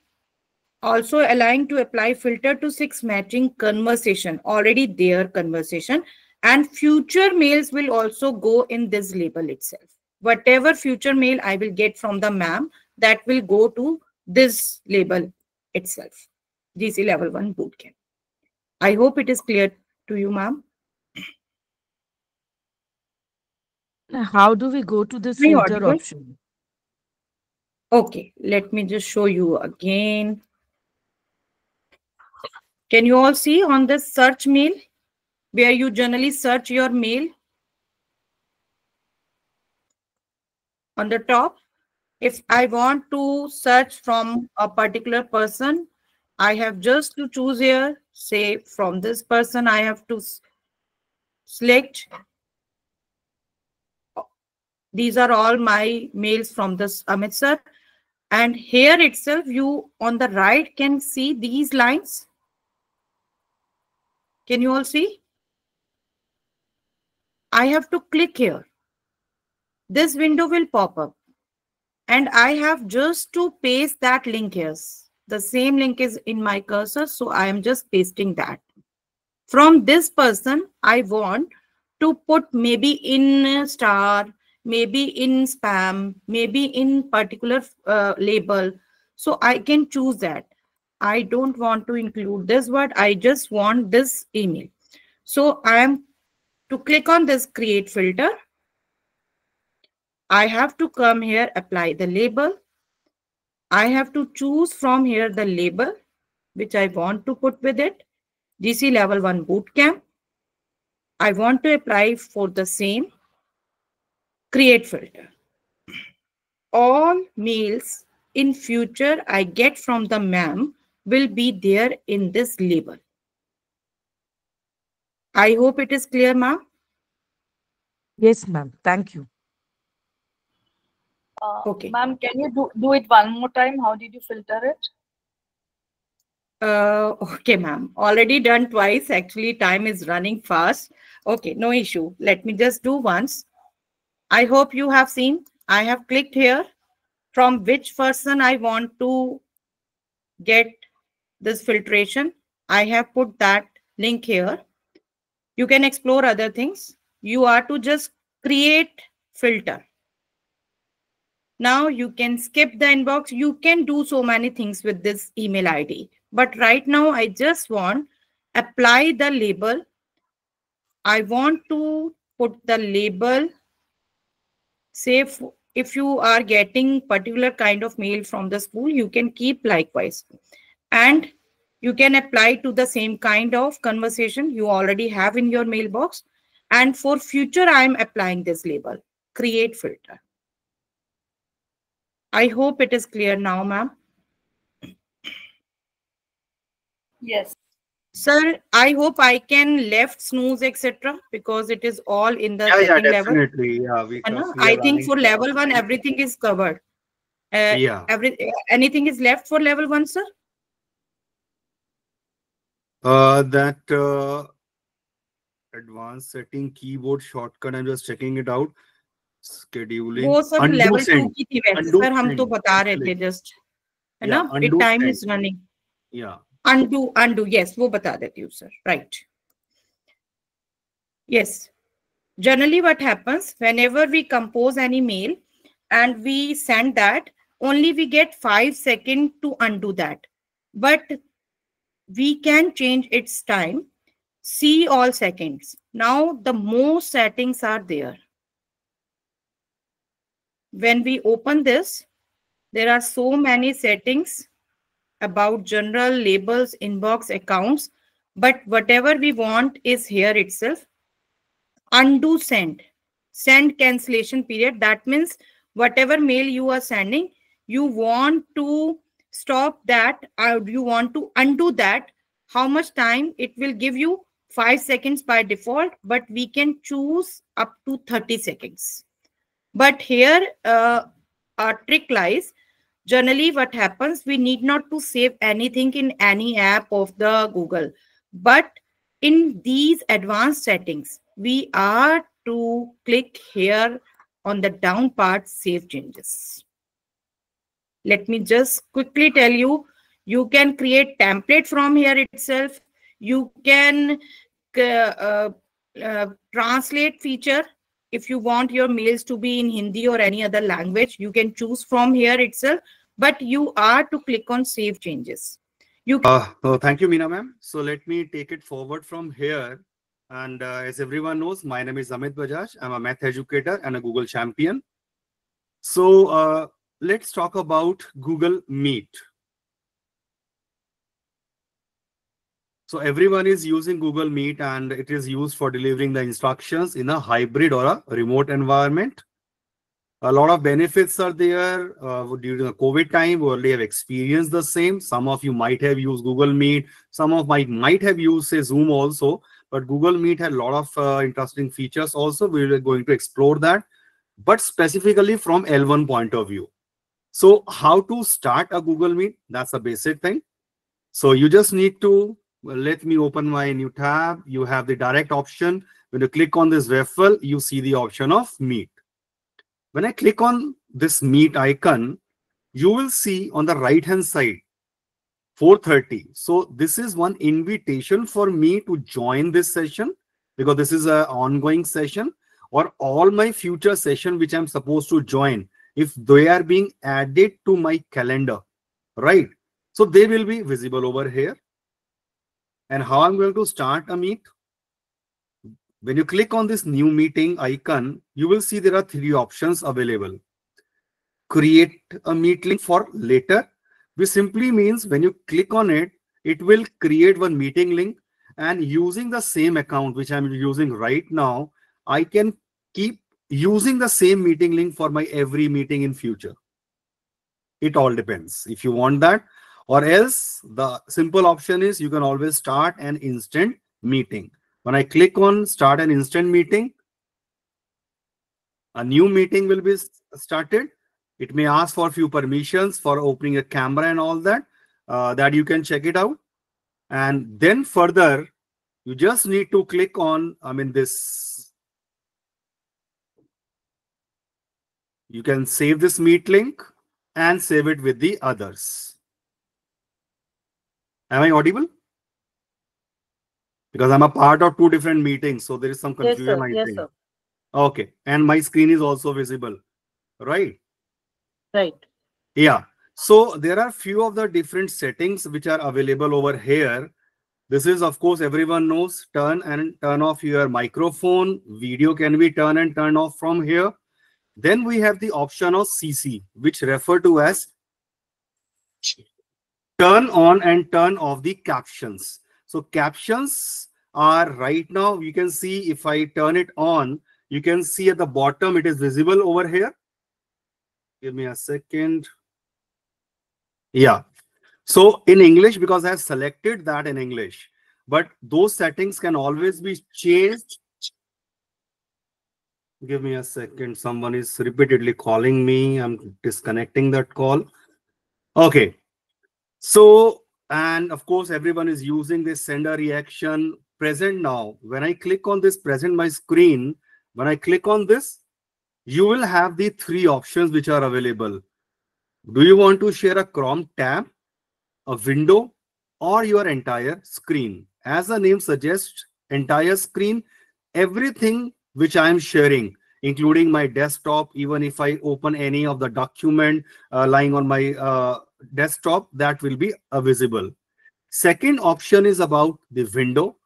also allowing to apply filter to 6 matching conversation, already there conversation, and future mails will also go in this label itself. Whatever future mail I will get from the ma'am, that will go to this label itself, GC Level 1 Bootcamp. I hope it is clear to you, ma'am. How do we go to this Am I filter audible? option? Okay, let me just show you again. Can you all see on this search mail where you generally search your mail on the top? If I want to search from a particular person, I have just to choose here, say from this person, I have to select. These are all my mails from this Amit sir. And here itself, you on the right can see these lines. Can you all see? I have to click here. This window will pop up. And I have just to paste that link here. The same link is in my cursor, so I am just pasting that. From this person, I want to put maybe in a star, maybe in spam, maybe in particular label. So I can choose that. I don't want to include this word. I just want this email. So I am to click on this create filter. I have to come here, apply the label. I have to choose from here the label which I want to put with it. GC Level 1 Bootcamp. I want to apply for the same. Create filter. All mails in future I get from the ma'am will be there in this label. I hope it is clear, ma'am. Yes, ma'am. Thank you. Okay. Ma'am, can you do it one more time? How did you filter it? Okay, ma'am. Already done twice. Actually, time is running fast. Okay, no issue. Let me just do once. I hope you have seen. I have clicked here from which person I want to get this filtration. I have put that link here. You can explore other things. You are to just create filter. Now you can skip the inbox. You can do so many things with this email ID. But right now I just want apply the label. I want to put the label, say if you are getting particular kind of mail from the school, you can keep likewise. And you can apply to the same kind of conversation you already have in your mailbox. And for future, I am applying this label, create filter. I hope it is clear now, ma'am. Yes. Sir, I hope I can left snooze, etc. because it is all in the Yeah, setting level. definitely. Yeah, I are think running for short level of 1, time. everything is covered. Yeah. Anything is left for level 1, sir? That advanced setting keyboard shortcut, I'm just checking it out. Scheduling. वो सब Undo level 2 send. की थी वैसे Undo sir, हम तो send. बता रहे थे Actually. जस्ट, है Yeah, ना? undo Time send. is running. Yeah. Undo, yes, वो बता देती हूँ sir. Right. Yes. Generally, what happens whenever we compose any mail and we send that, only we get 5 seconds to undo that. But we can change its time. See all seconds. Now the more settings are there. When we open this, there are so many settings about general labels, inbox accounts, but whatever we want is here itself. Undo send cancellation period. That means whatever mail you are sending, you want to stop that, or you want to undo that. How much time it will give you? 5 seconds by default, but we can choose up to 30 seconds. But here our trick lies. Generally what happens, we need not to save anything in any app of the Google, but in these advanced settings we are to click here on the down part, save changes. Let me just quickly tell you, you can create template from here itself. You can translate feature. If you want your mails to be in Hindi or any other language, you can choose from here itself, but you are to click on save changes. Thank you, Meena ma'am. So let me take it forward from here. And as everyone knows, my name is Amit Bajaj. I'm a math educator and a Google champion. So let's talk about Google Meet. So everyone is using Google Meet, and it is used for delivering the instructions in a hybrid or a remote environment. A lot of benefits are there. During the COVID time, we already have experienced the same. Some of you might have used Google Meet. Some of might have used, say, Zoom also. But Google Meet had a lot of interesting features also. We're going to explore that, but specifically from L1 point of view. So how to start a Google Meet? That's a basic thing. So you just need to, let me open my new tab. You have the direct option. When you click on this referral, you see the option of Meet. When I click on this Meet icon, you will see on the right hand side 4:30. So this is one invitation for me to join this session, because this is an ongoing session, or all my future session which I'm supposed to join, if they are being added to my calendar, right? So they will be visible over here. And how I'm going to start a meet? When you click on this new meeting icon, you will see there are 3 options available. Create a meet link for later, which simply means when you click on it, it will create one meeting link, and using the same account which I'm using right now, I can keep using the same meeting link for my every meeting in future. It all depends if you want that, or else the simple option is you can always start an instant meeting. When I click on start an instant meeting, a new meeting will be started. It may ask for a few permissions for opening a camera and all that, that you can check it out. And then further, you just need to click on, this. You can save this meet link and save it with the others. Am I audible? Because I'm a part of 2 different meetings, so there is some Yes, confusion, sir. I Yes, think. sir. Okay, and my screen is also visible, right? Right. Yeah. So there are few of the different settings which are available over here. This is, of course, everyone knows, turn and turn off your microphone. Video can be turned and turned off from here. Then we have the option of CC, which refer to as turn on and turn off the captions. So captions are right now, you can see if I turn it on, you can see at the bottom it is visible over here. Give me a second. Yeah. So in English, because I have selected that in English, but those settings can always be changed. Give me a second. Someone is repeatedly calling me. I'm disconnecting that call. Okay. So, and of course, everyone is using this sender reaction present now. When I click on this present my screen, when I click on this, you will have the three options which are available. Do you want to share a Chrome tab, a window, or your entire screen? As the name suggests, entire screen, everything which I am sharing, including my desktop, even if I open any of the document lying on my desktop, that will be visible. Second option is about the window.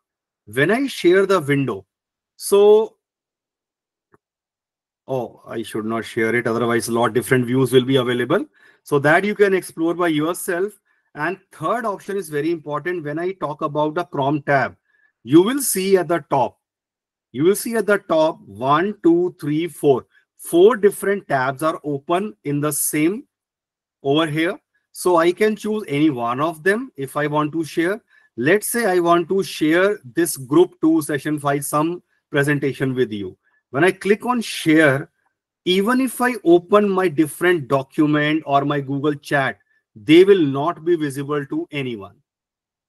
When I share the window, so oh, I should not share it, otherwise a lot different views will be available, so that you can explore by yourself. And third option is very important. When I talk about the Chrome tab, you will see at the top, one, two, three, four different tabs are open in the same over here. So I can choose any one of them if I want to share. Let's say I want to share this group 2 session 5 some presentation with you. When I click on share, even if I open my different document or my Google chat, they will not be visible to anyone.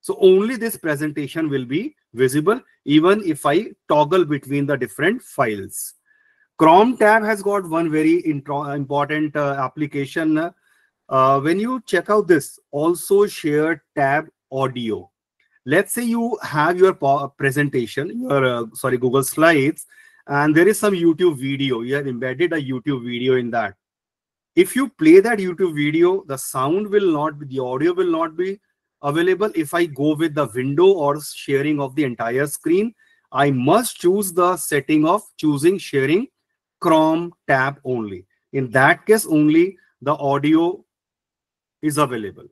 So only this presentation will be visible, even if I toggle between the different files. Chrome tab has got one very important application. When you check out this, also share tab audio. Let's say you have your presentation, your Google Slides, and there is some YouTube video. You have embedded a YouTube video in that. If you play that YouTube video, the sound will not be, the audio will not be available. If I go with the window or sharing of the entire screen, I must choose the setting of choosing sharing Chrome tab only. In that case, only the audio is available.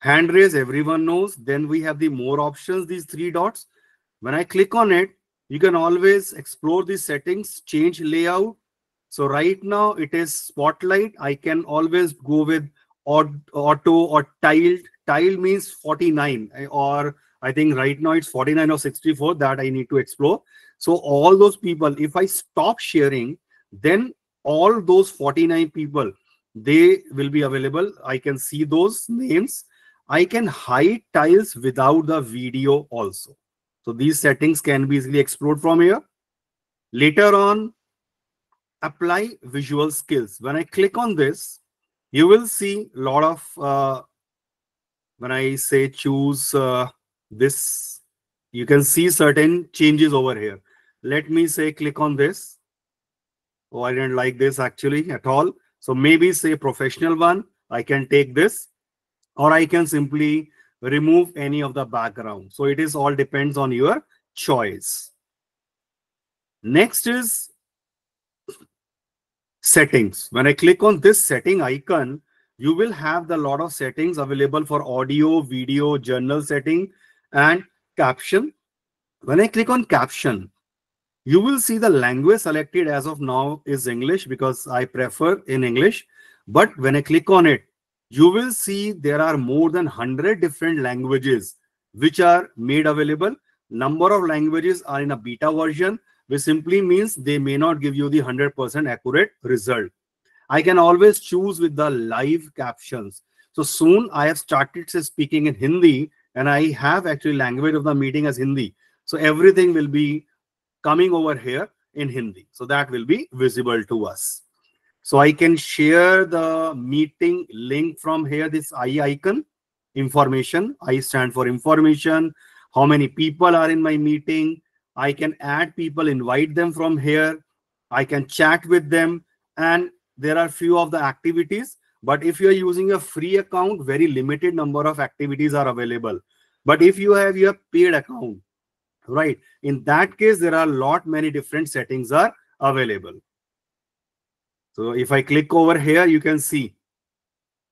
Hand raise, everyone knows. Then we have the more options, these three dots. When I click on it, you can always explore the settings, change layout. So right now it is spotlight. I can always go with auto or tiled. Tile means 49, or I think right now it's 49 or 64 that I need to explore. So all those people, if I stop sharing, then all those 49 people, they will be available. I can see those names. I can hide tiles without the video also. So these settings can be easily explored from here. Later on, apply visual skills. When I click on this, you will see a lot of, when I say choose this, you can see certain changes over here. Let me say click on this. Oh, I didn't like this actually at all. So maybe say professional one. I can take this, or I can simply remove any of the background. So it is all depends on your choice. Next is settings. When I click on this setting icon, you will have the lot of settings available for audio, video, journal setting, and caption. When I click on caption, you will see the language selected as of now is English because I prefer in English. But when I click on it, you will see there are more than 100 different languages which are made available. Number of languages are in a beta version, which simply means they may not give you the 100% accurate result. I can always choose with the live captions. So soon I have started speaking in Hindi, and I have actually language of the meeting as Hindi. So everything will be coming over here in Hindi. So that will be visible to us. So I can share the meeting link from here, this I icon, information. I stand for information. How many people are in my meeting? I can add people, invite them from here. I can chat with them. And there are few of the activities. But if you're using a free account, very limited number of activities are available. But if you have your paid account, right, in that case, there are many different settings are available. So if I click over here, you can see.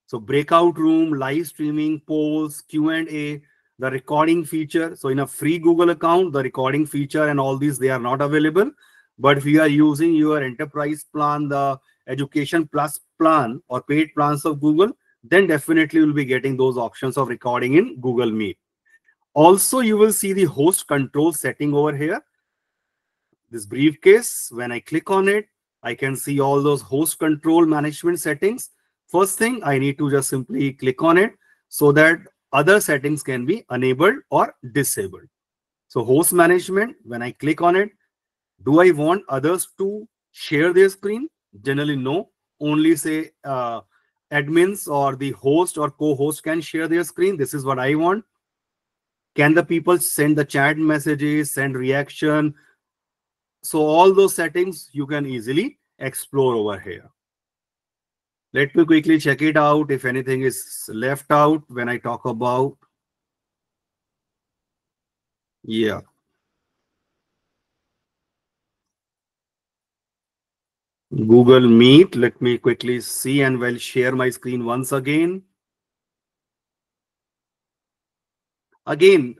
So breakout room, live streaming, polls, Q&A, the recording feature. So in a free Google account, the recording feature and all these, they are not available. But if you are using your enterprise plan, the education plus plan or paid plans of Google, then definitely you'll be getting those options of recording in Google Meet. Also, you will see the host control setting over here. This briefcase, when I click on it, I can see all those host control management settings. First thing, I need to just simply click on it so that other settings can be enabled or disabled. So host management, when I click on it, do I want others to share their screen? Generally, no. Only say admins or the host or co-host can share their screen. This is what I want. Can the people send the chat messages, send reaction? So all those settings you can easily explore over here. Let me quickly check it out if anything is left out when I talk about. Yeah. Google Meet. Let me quickly see and will share my screen once again. Again,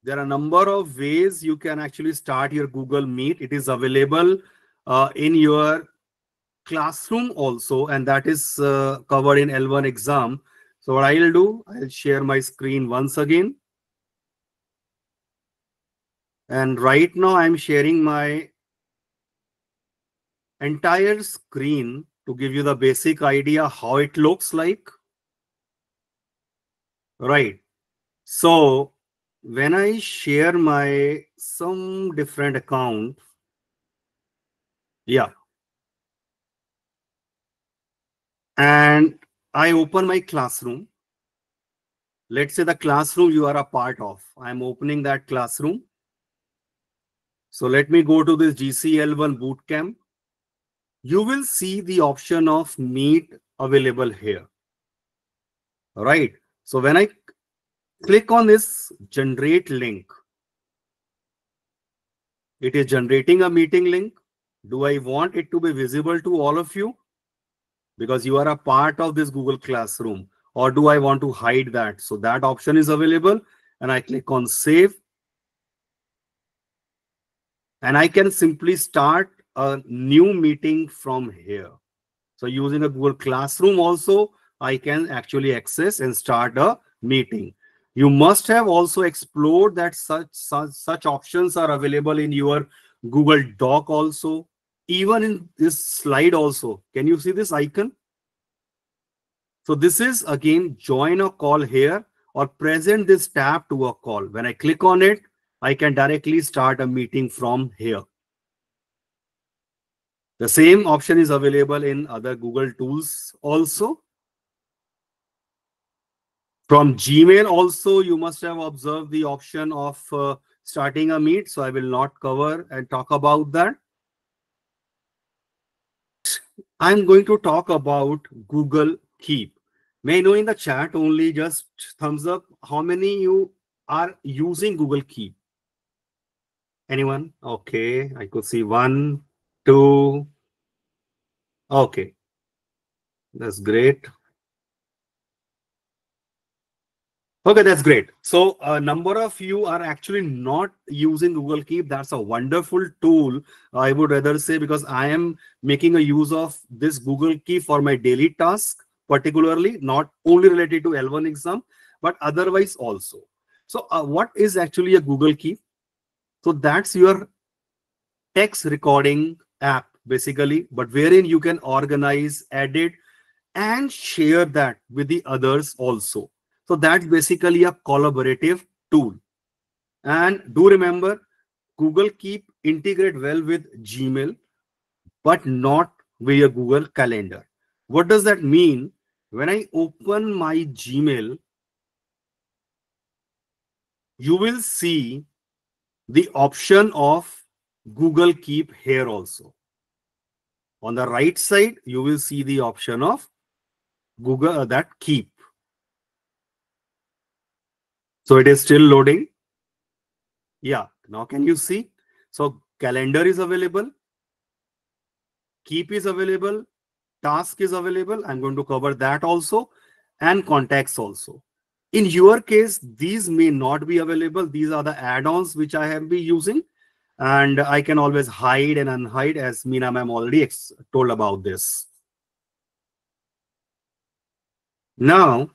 there are a number of ways you can actually start your Google Meet. It is available in your classroom also, and that is covered in L1 exam. So what I'll do, I'll share my screen once again. And right now I'm sharing my entire screen to give you the basic idea how it looks like. Right. So when I share my some different account, yeah, and I open my classroom. Let's say the classroom you are a part of. I'm opening that classroom. So let me go to this GCL1 Bootcamp. You will see the option of Meet available here. All right. So when I click on this generate link, it is generating a meeting link. Do I want it to be visible to all of you? Because you are a part of this Google Classroom. Or do I want to hide that? So that option is available. And I click on save. And I can simply start a new meeting from here. So using a Google Classroom also, I can actually access and start a meeting. You must have also explored that such options are available in your Google Doc also. Even in this slide also. Can you see this icon? So this is again join a call here or present this tab to a call. When I click on it, I can directly start a meeting from here. The same option is available in other Google tools also. From Gmail also, you must have observed the option of starting a meet. So I will not cover and talk about that. I'm going to talk about Google Keep. May I know in the chat only just thumbs up how many you are using Google Keep? Anyone? Okay, I could see 1, 2. Okay, that's great. Okay, that's great. So a number of you are actually not using Google Keep. That's a wonderful tool, I would rather say, because I am making a use of this Google Keep for my daily task, particularly not only related to L1 exam, but otherwise also. So what is actually a Google Keep? So that's your text recording app, basically, but wherein you can organize, edit, and share that with the others also. So that's basically a collaborative tool. And do remember, Google Keep integrate well with Gmail, but not with your Google Calendar. What does that mean? When I open my Gmail, you will see the option of Google Keep here also. On the right side, you will see the option of Google that Keep. So it is still loading. Yeah, now can you see? So calendar is available. keep is available, task is available. I'm going to cover that also, and contacts also. In your case, these may not be available. These are the add-ons which I have been using, and I can always hide and unhide, as Meena ma'am already told about this. Now,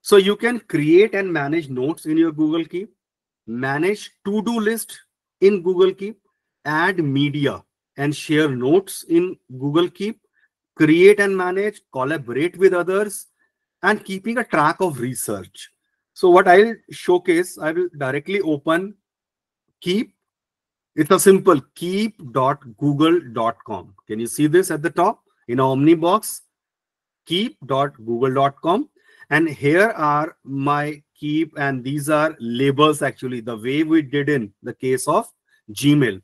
so you can create and manage notes in your Google Keep, manage to-do list in Google Keep, add media and share notes in Google Keep, create and manage, collaborate with others, and keeping a track of research. So what I'll showcase, I will directly open Keep. It's a simple keep.google.com. Can you see this at the top in Omni box? Keep.google.com. And here are my keep, and these are labels actually, the way we did in the case of Gmail.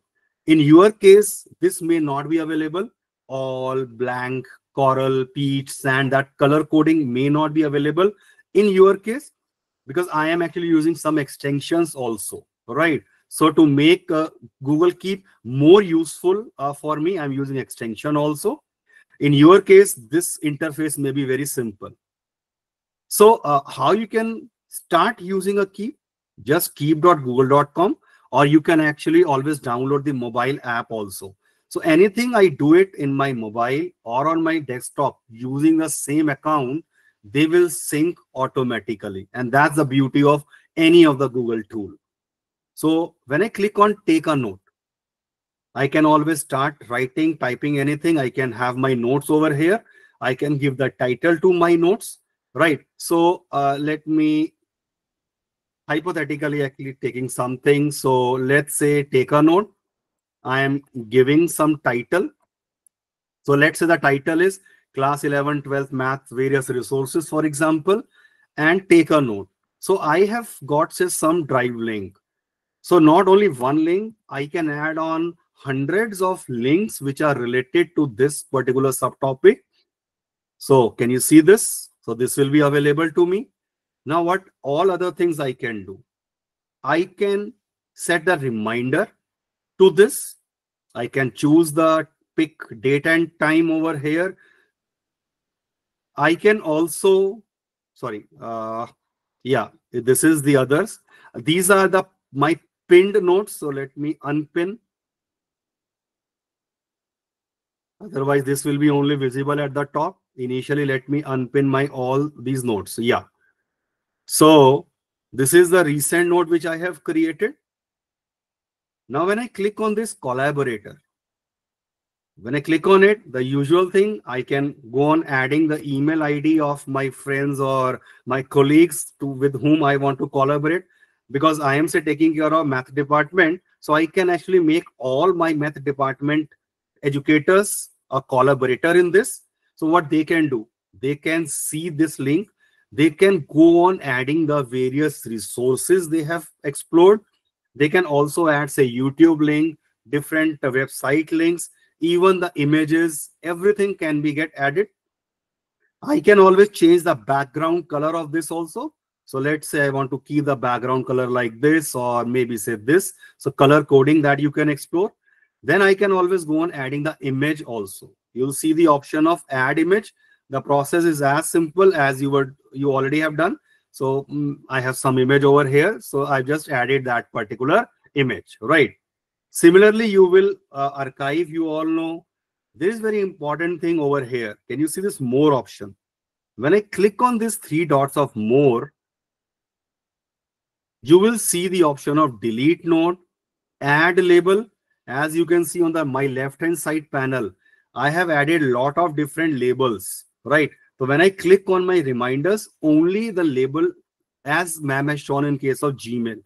In your case, this may not be available. All blank, coral, peach, sand, that color coding may not be available in your case, because I am actually using some extensions also, right? So to make Google Keep more useful for me, I'm using extension also. In your case, this interface may be very simple. So how you can start using a Keep? Just keep.google.com, or you can actually always download the mobile app also. So anything I do it in my mobile or on my desktop using the same account, they will sync automatically. And that's the beauty of any of the Google tool. So when I click on take a note, I can always start writing, typing anything. I can have my notes over here. I can give the title to my notes, right? So let me hypothetically actually taking something. So let's say take a note. I am giving some title. So let's say the title is class 11, 12 math, various resources, for example, and take a note. So I have got say some drive link. So not only one link, I can add on hundreds of links which are related to this particular subtopic. So can you see this? So this will be available to me. Now what all other things I can do? I can set the reminder to this. I can choose the pick date and time over here. I can also, sorry, yeah, this is the others. These are the my pinned notes. So let me unpin. Otherwise, this will be only visible at the top. Initially, let me unpin my all these notes. Yeah. So this is the recent note which I have created. Now, when I click on this collaborator, when I click on it, the usual thing, I can go on adding the email ID of my friends or my colleagues with whom I want to collaborate, because I am say taking care of math department. So I can actually make all my math department educators a collaborator in this. So what they can do, they can see this link. They can go on adding the various resources they have explored. They can also add say YouTube link, different website links, even the images, everything can be get added. I can always change the background color of this also. So let's say I want to keep the background color like this, or maybe say this. So color coding that you can explore. Then I can always go on adding the image also. You'll see the option of add image. The process is as simple as you already have done. So I have some image over here. So I just added that particular image, right? Similarly, you will archive, you all know. There is very important thing over here. Can you see this more option? When I click on these three dots of more, you will see the option of delete note, add label. As you can see on my left hand side panel, I have added a lot of different labels, right? So when I click on my reminders, only the label as ma'am has shown in case of Gmail,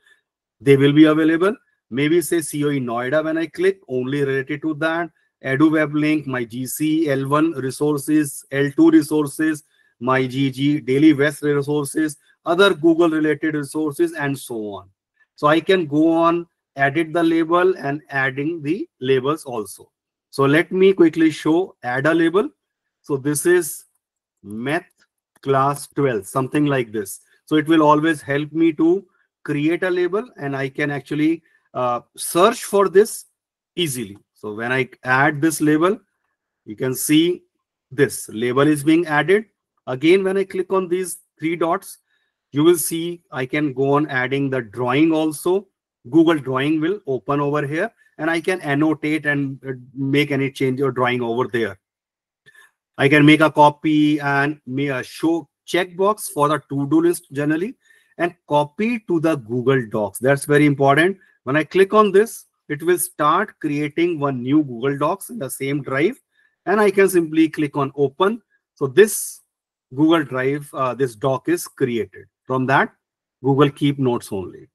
they will be available. Maybe say COE Noida, when I click, only related to that. Edu web link, my GC, L1 resources, L2 resources, my GG, Daily West resources, other Google related resources, and so on. So I can go on, edit the label and adding the labels also. So let me quickly show, add a label. So this is math class 12, something like this. So it will always help me to create a label, and I can actually search for this easily. So when I add this label, you can see this label is being added. Again, when I click on these three dots, you will see I can go on adding the drawing also. Google Drawing will open over here, and I can annotate and make any change or drawing over there. I can make a copy and make a show checkbox for the to-do list generally, and copy to the Google Docs. That's very important. When I click on this, it will start creating one new Google Docs in the same drive, and I can simply click on open. So this Google Drive, this doc is created. From that, Google Keep Notes only.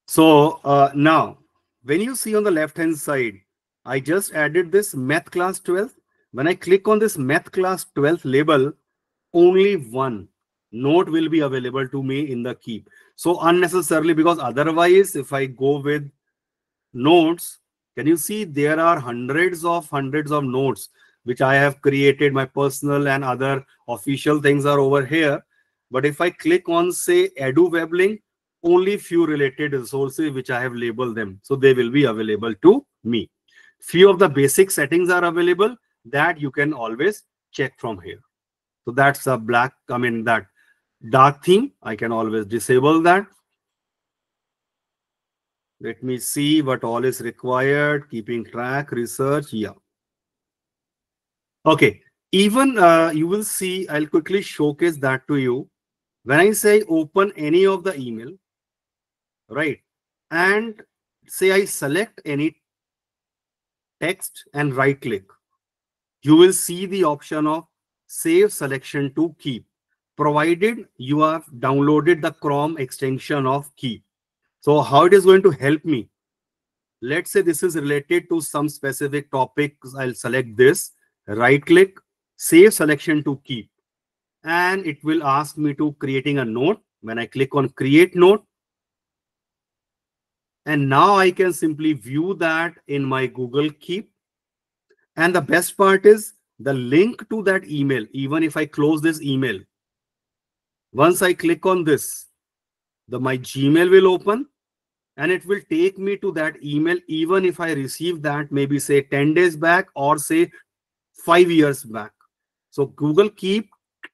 So now, when you see on the left hand side, I just added this math class 12. When I click on this math class 12 label, only one note will be available to me in the Keep. So unnecessarily, because otherwise, if I go with notes, can you see there are hundreds of notes which I have created. My personal and other official things are over here. But if I click on, say, Edu Web Link, only few related resources which I have labeled them, so they will be available to me. Few of the basic settings are available that you can always check from here. So that's a black, that dark theme. I can always disable that. Let me see what all is required. Keeping track, research. Yeah. Okay. Even you will see, I'll quickly showcase that to you. When I say open any of the email, right? And say I select any text and right click, you will see the option of save selection to Keep, provided you have downloaded the Chrome extension of Keep. So how it is going to help me? Let's say this is related to some specific topic. I'll select this, right click, save selection to Keep, and it will ask me to creating a note. When I click on create note, and now I can simply view that in my Google Keep. And the best part is the link to that email. Even if I close this email, once I click on this, my Gmail will open, and it will take me to that email, even if I receive that maybe say 10 days back or say 5 years back. So Google Keep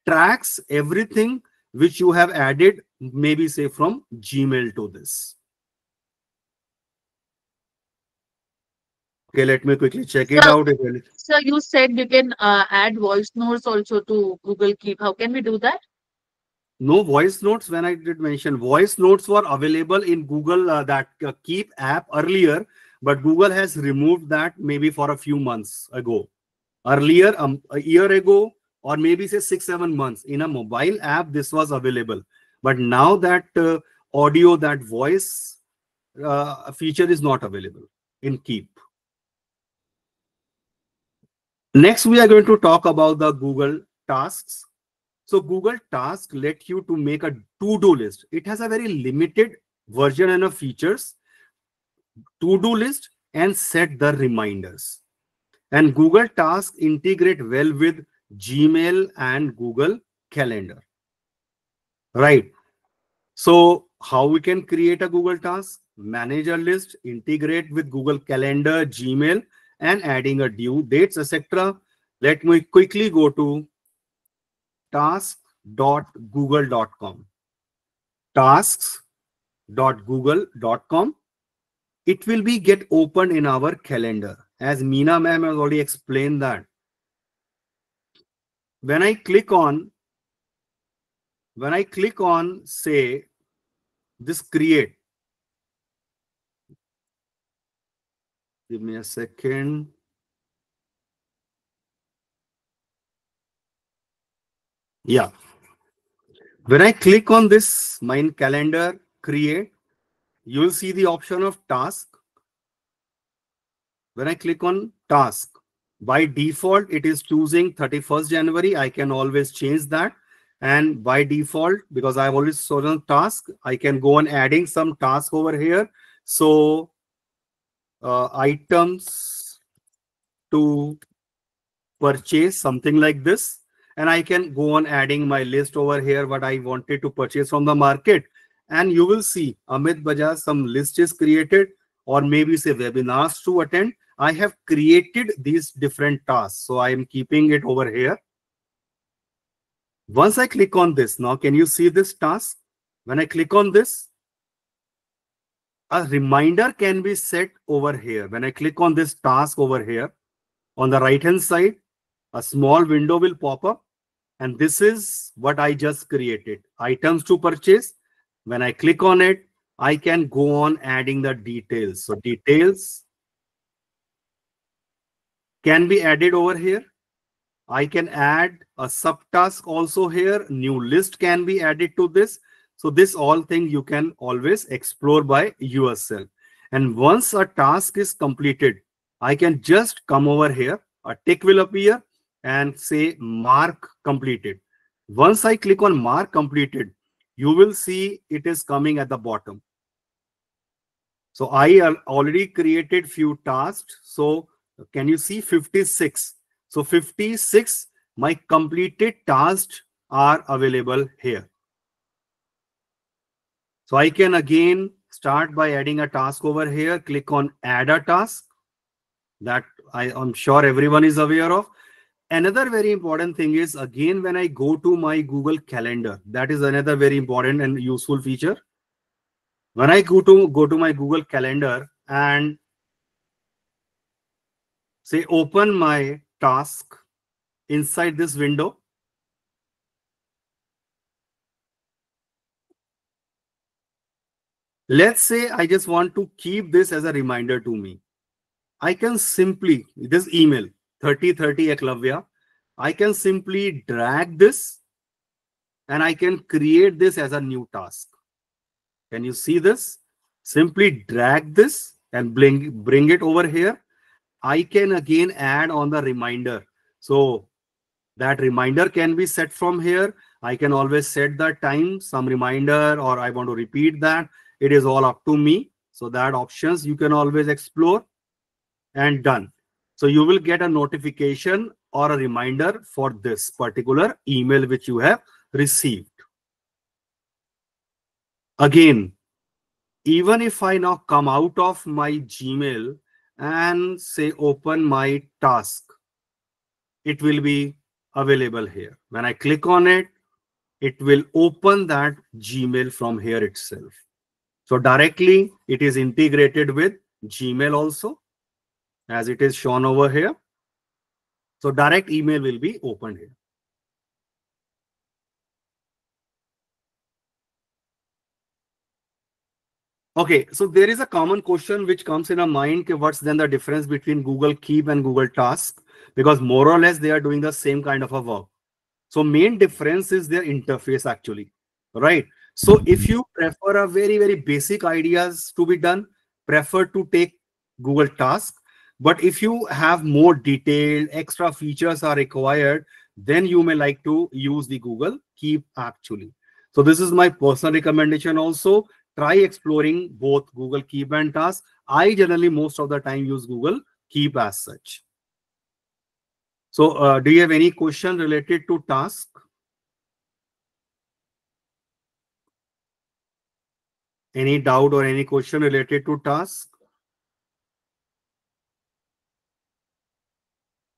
tracks everything which you have added, maybe say from Gmail to this. Okay, let me quickly check it out. So you said you can add voice notes also to Google Keep. How can we do that? No voice notes. When I did mention voice notes were available in Google that Keep app earlier, but Google has removed that maybe for a few months ago. Earlier, a year ago, or maybe say 6-7 months, in a mobile app this was available. But now that audio, that voice feature is not available in Keep. Next, we are going to talk about the Google Tasks. So Google Task let you to make a to-do list. It has a very limited version and of features, to-do list, and set the reminders. And Google Task integrate well with Gmail and Google Calendar. Right. So how we can create a Google Task? Manage a list, integrate with Google Calendar, Gmail, and adding a due dates, etc. Let me quickly go to tasks.google.com. Tasks.google.com. It will be get opened in our calendar. As Meena ma'am has already explained that. When I click on, say, this create. Give me a second. Yeah. When I click on this, my calendar create, you will see the option of task. When I click on task, by default, it is choosing 31st January. I can always change that. And by default, because I've already chosen task, I can go on adding some task over here. So items to purchase, something like this. And I can go on adding my list over here, what I wanted to purchase from the market. and you will see Amit Bajaj, some list is created, or maybe say webinars to attend. I have created these different tasks. So I am keeping it over here. Once I click on this, now can you see this task? When I click on this, a reminder can be set over here. When I click on this task over here, on the right hand side, a small window will pop up. And this is what I just created. Items to purchase. When I click on it, I can go on adding the details. So details can be added over here. I can add a subtask also here. New list can be added to this. So this all thing you can always explore by yourself. And once a task is completed, I can just come over here. A tick will appear and say mark completed. Once I click on mark completed, you will see it is coming at the bottom. So I already created few tasks. So can you see 56? So 56, my completed tasks are available here. So I can again start by adding a task over here. Click on add a task. That I'm sure everyone is aware of. Another very important thing is, again, when I go to my Google Calendar, that is another very important and useful feature. When I go to my Google Calendar and say open my task inside this window, let's say I just want to keep this as a reminder to me. I can simply, this email 3030 Eklavya, I can simply drag this and I can create this as a new task. Can you see this? Simply drag this and bring it over here. I can again add on the reminder. So that reminder can be set from here. I can always set the time, some reminder, or I want to repeat that. It is all up to me. So that options you can always explore, and done. So you will get a notification or a reminder for this particular email which you have received. Again, even if I now come out of my Gmail and say open my task, it will be available here. When I click on it, it will open that Gmail from here itself. So directly it is integrated with Gmail also, as it is shown over here. So direct email will be opened here. Okay, so there is a common question which comes in our mind. What's then the difference between Google Keep and Google Task? Because more or less they are doing the same kind of a work. So main difference is their interface actually, right? So if you prefer a very basic ideas to be done, prefer to take Google Task. But if you have more detailed extra features are required, then you may like to use the Google Keep actually. So this is my personal recommendation also. Try exploring both Google Keep and Task. I generally most of the time use Google Keep as such. So do you have any question related to Task? Any doubt or any question related to Task?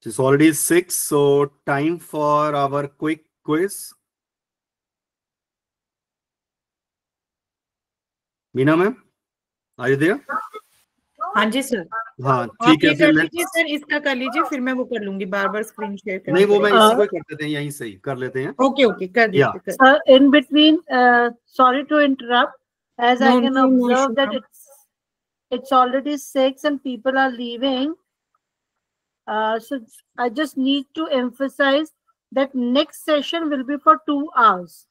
It's already 6, so time for our quick quiz. Meena ma'am, are you there? हाँ जी sir. हाँ आप ठीक है, ये फिर कर let's- लीजिए sir, इसका कर लीजिए, फिर मैं वो कर लूंगी, बार बार स्क्रीन शेयर नहीं, वो मैं इसी Uh, को ही कर देते हैं, यहीं से ही कर लेते हैं. ओके ओके कर Yeah. दीजिए कर। In between, sorry to interrupt, as I No, can no, no observe issue, that ma'am. it's already 6 and people are leaving. So I just need to emphasize that next session will be for 2 hours.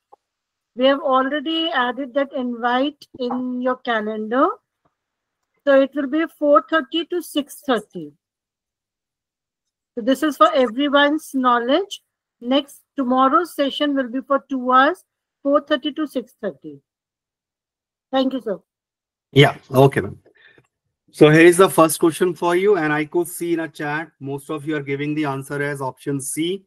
We have already added that invite in your calendar. So it will be 4:30 to 6:30. So this is for everyone's knowledge. Tomorrow's session will be for 2 hours, 4:30 to 6:30. Thank you, sir. Yeah, okay, ma'am. So here is the first question for you, and I could see in a chat, most of you are giving the answer as option C.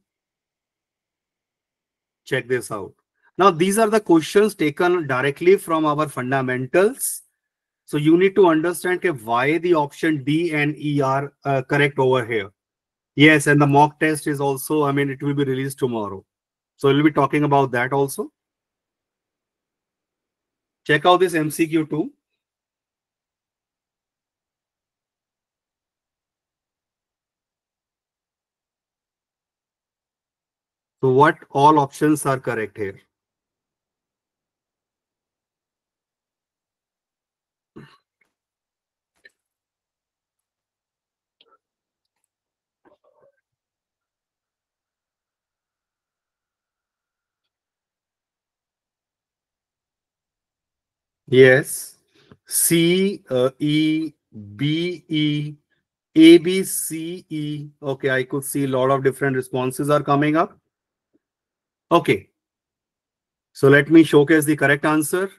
Check this out. Now, these are the questions taken directly from our fundamentals. So you need to understand okay, why the option D and E are correct over here. Yes, and the mock test is also, I mean, it will be released tomorrow. So we'll be talking about that also. Check out this MCQ too. So what all options are correct here? Yes. C, E, B, E, A, B, C, E. Okay, I could see a lot of different responses are coming up. Okay. So let me showcase the correct answer.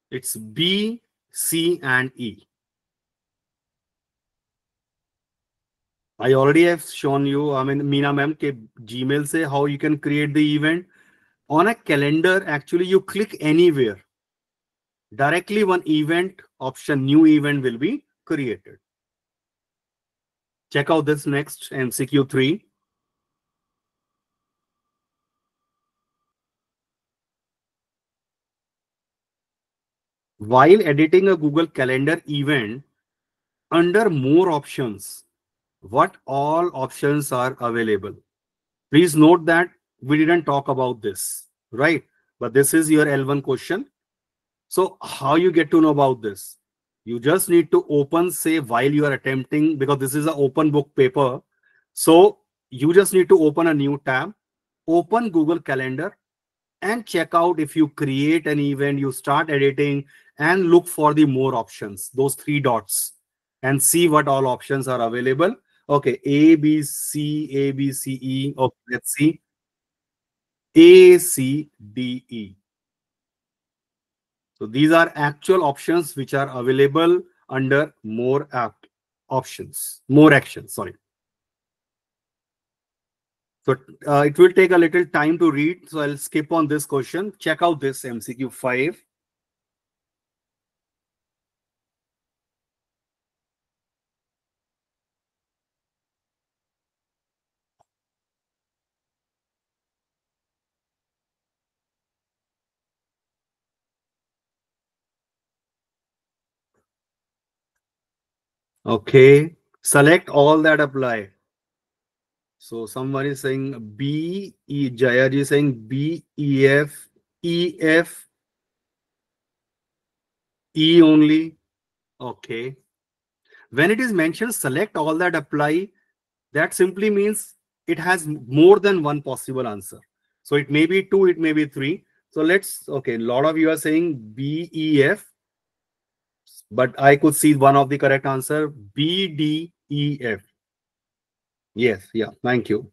It's B, C, and E. I already have shown you, I mean, Meena ma'am, ke Gmail say how you can create the event. On a calendar, actually, you click anywhere. Directly one event option, new event will be created. Check out this next MCQ 3. While editing a Google Calendar event, under more options, what all options are available? Please note that we didn't talk about this, right? But this is your L1 question. So how you get to know about this? You just need to open, say, while you are attempting, because this is an open book paper. So you just need to open a new tab, open Google Calendar, and check out if you create an event, you start editing and look for the more options, those three dots, and see what all options are available. Okay, A, B, C, A, B, C, E. Okay, let's see. A, C, D, E. So these are actual options which are available under more app options, more actions, sorry. So it will take a little time to read. So I'll skip on this question. Check out this MCQ 5. Okay. Select all that apply. So someone is saying B, E, Jayaji is saying B, E, F, E, F, E only. Okay. When it is mentioned, select all that apply, that simply means it has more than one possible answer. So it may be two, it may be three. So let's, okay, a lot of you are saying B, E, F, but I could see one of the correct answer, B, D, E, F. Yes, yeah, thank you.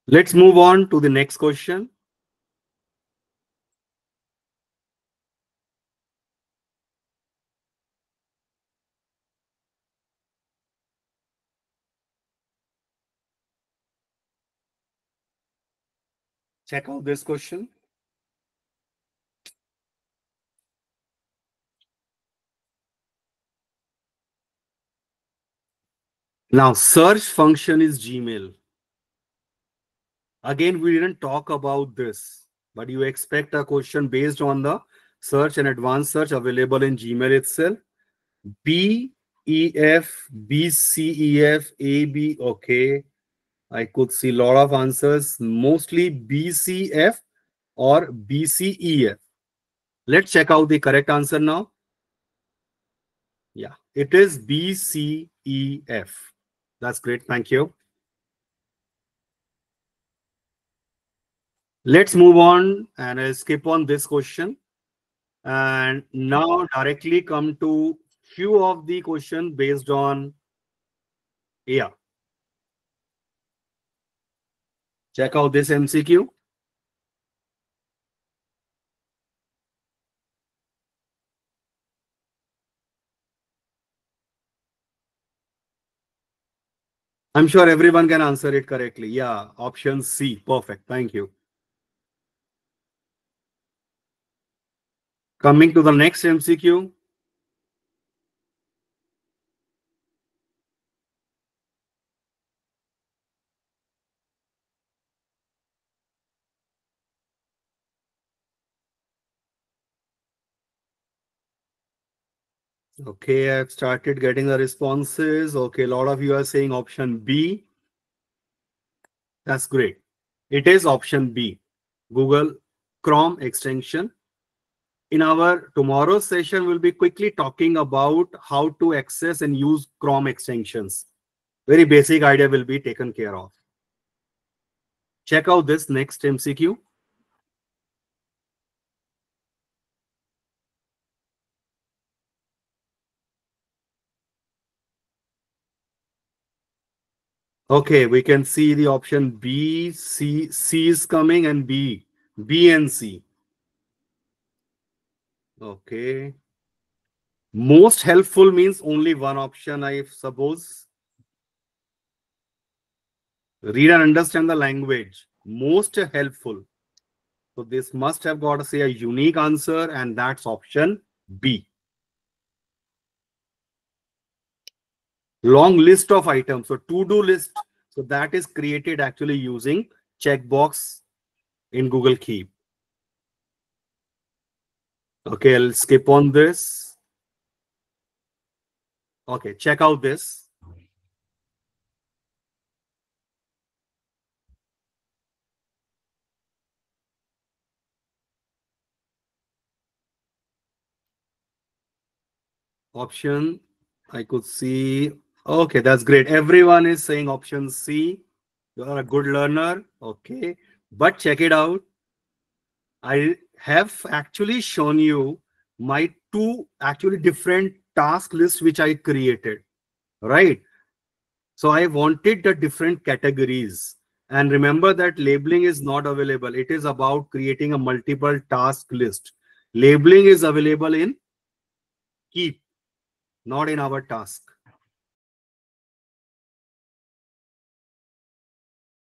Let's move on to the next question. Check out this question. Now, search function is Gmail. Again, we didn't talk about this, but you expect a question based on the search and advanced search available in Gmail itself. B, E, F, B, C, E, F, A, B. Okay. I could see a lot of answers, mostly B, C, F or B, C, E, F. Let's check out the correct answer now. Yeah, it is B, C, E, F. That's great. Thank you. Let's move on and I'll skip on this question. And now directly come to few of the question based on, yeah. Check out this MCQ. I'm sure everyone can answer it correctly. Yeah, option C. Perfect. Thank you. Coming to the next MCQ. Okay, I've started getting the responses. Okay, a lot of you are saying option B. That's great. It is option B, Google Chrome extension. In our tomorrow's session, we'll be quickly talking about how to access and use Chrome extensions. Very basic idea will be taken care of. Check out this next MCQ. Okay, we can see the option B, C is coming, and B and C. Okay. Most helpful means only one option, I suppose. Read and understand the language. Most helpful. So this must have got to say a unique answer, and that's option B. Long list of items. So to-do list. So that is created actually using checkbox in Google Keep. Okay, I'll skip on this. Okay, check out this. Option, I could see. Okay, that's great. Everyone is saying option C. You are a good learner. Okay, but check it out. I have actually shown you my two actually different task lists which I created, right? So I wanted the different categories. And remember that labeling is not available. It is about creating a multiple task list. Labeling is available in Keep, not in our task.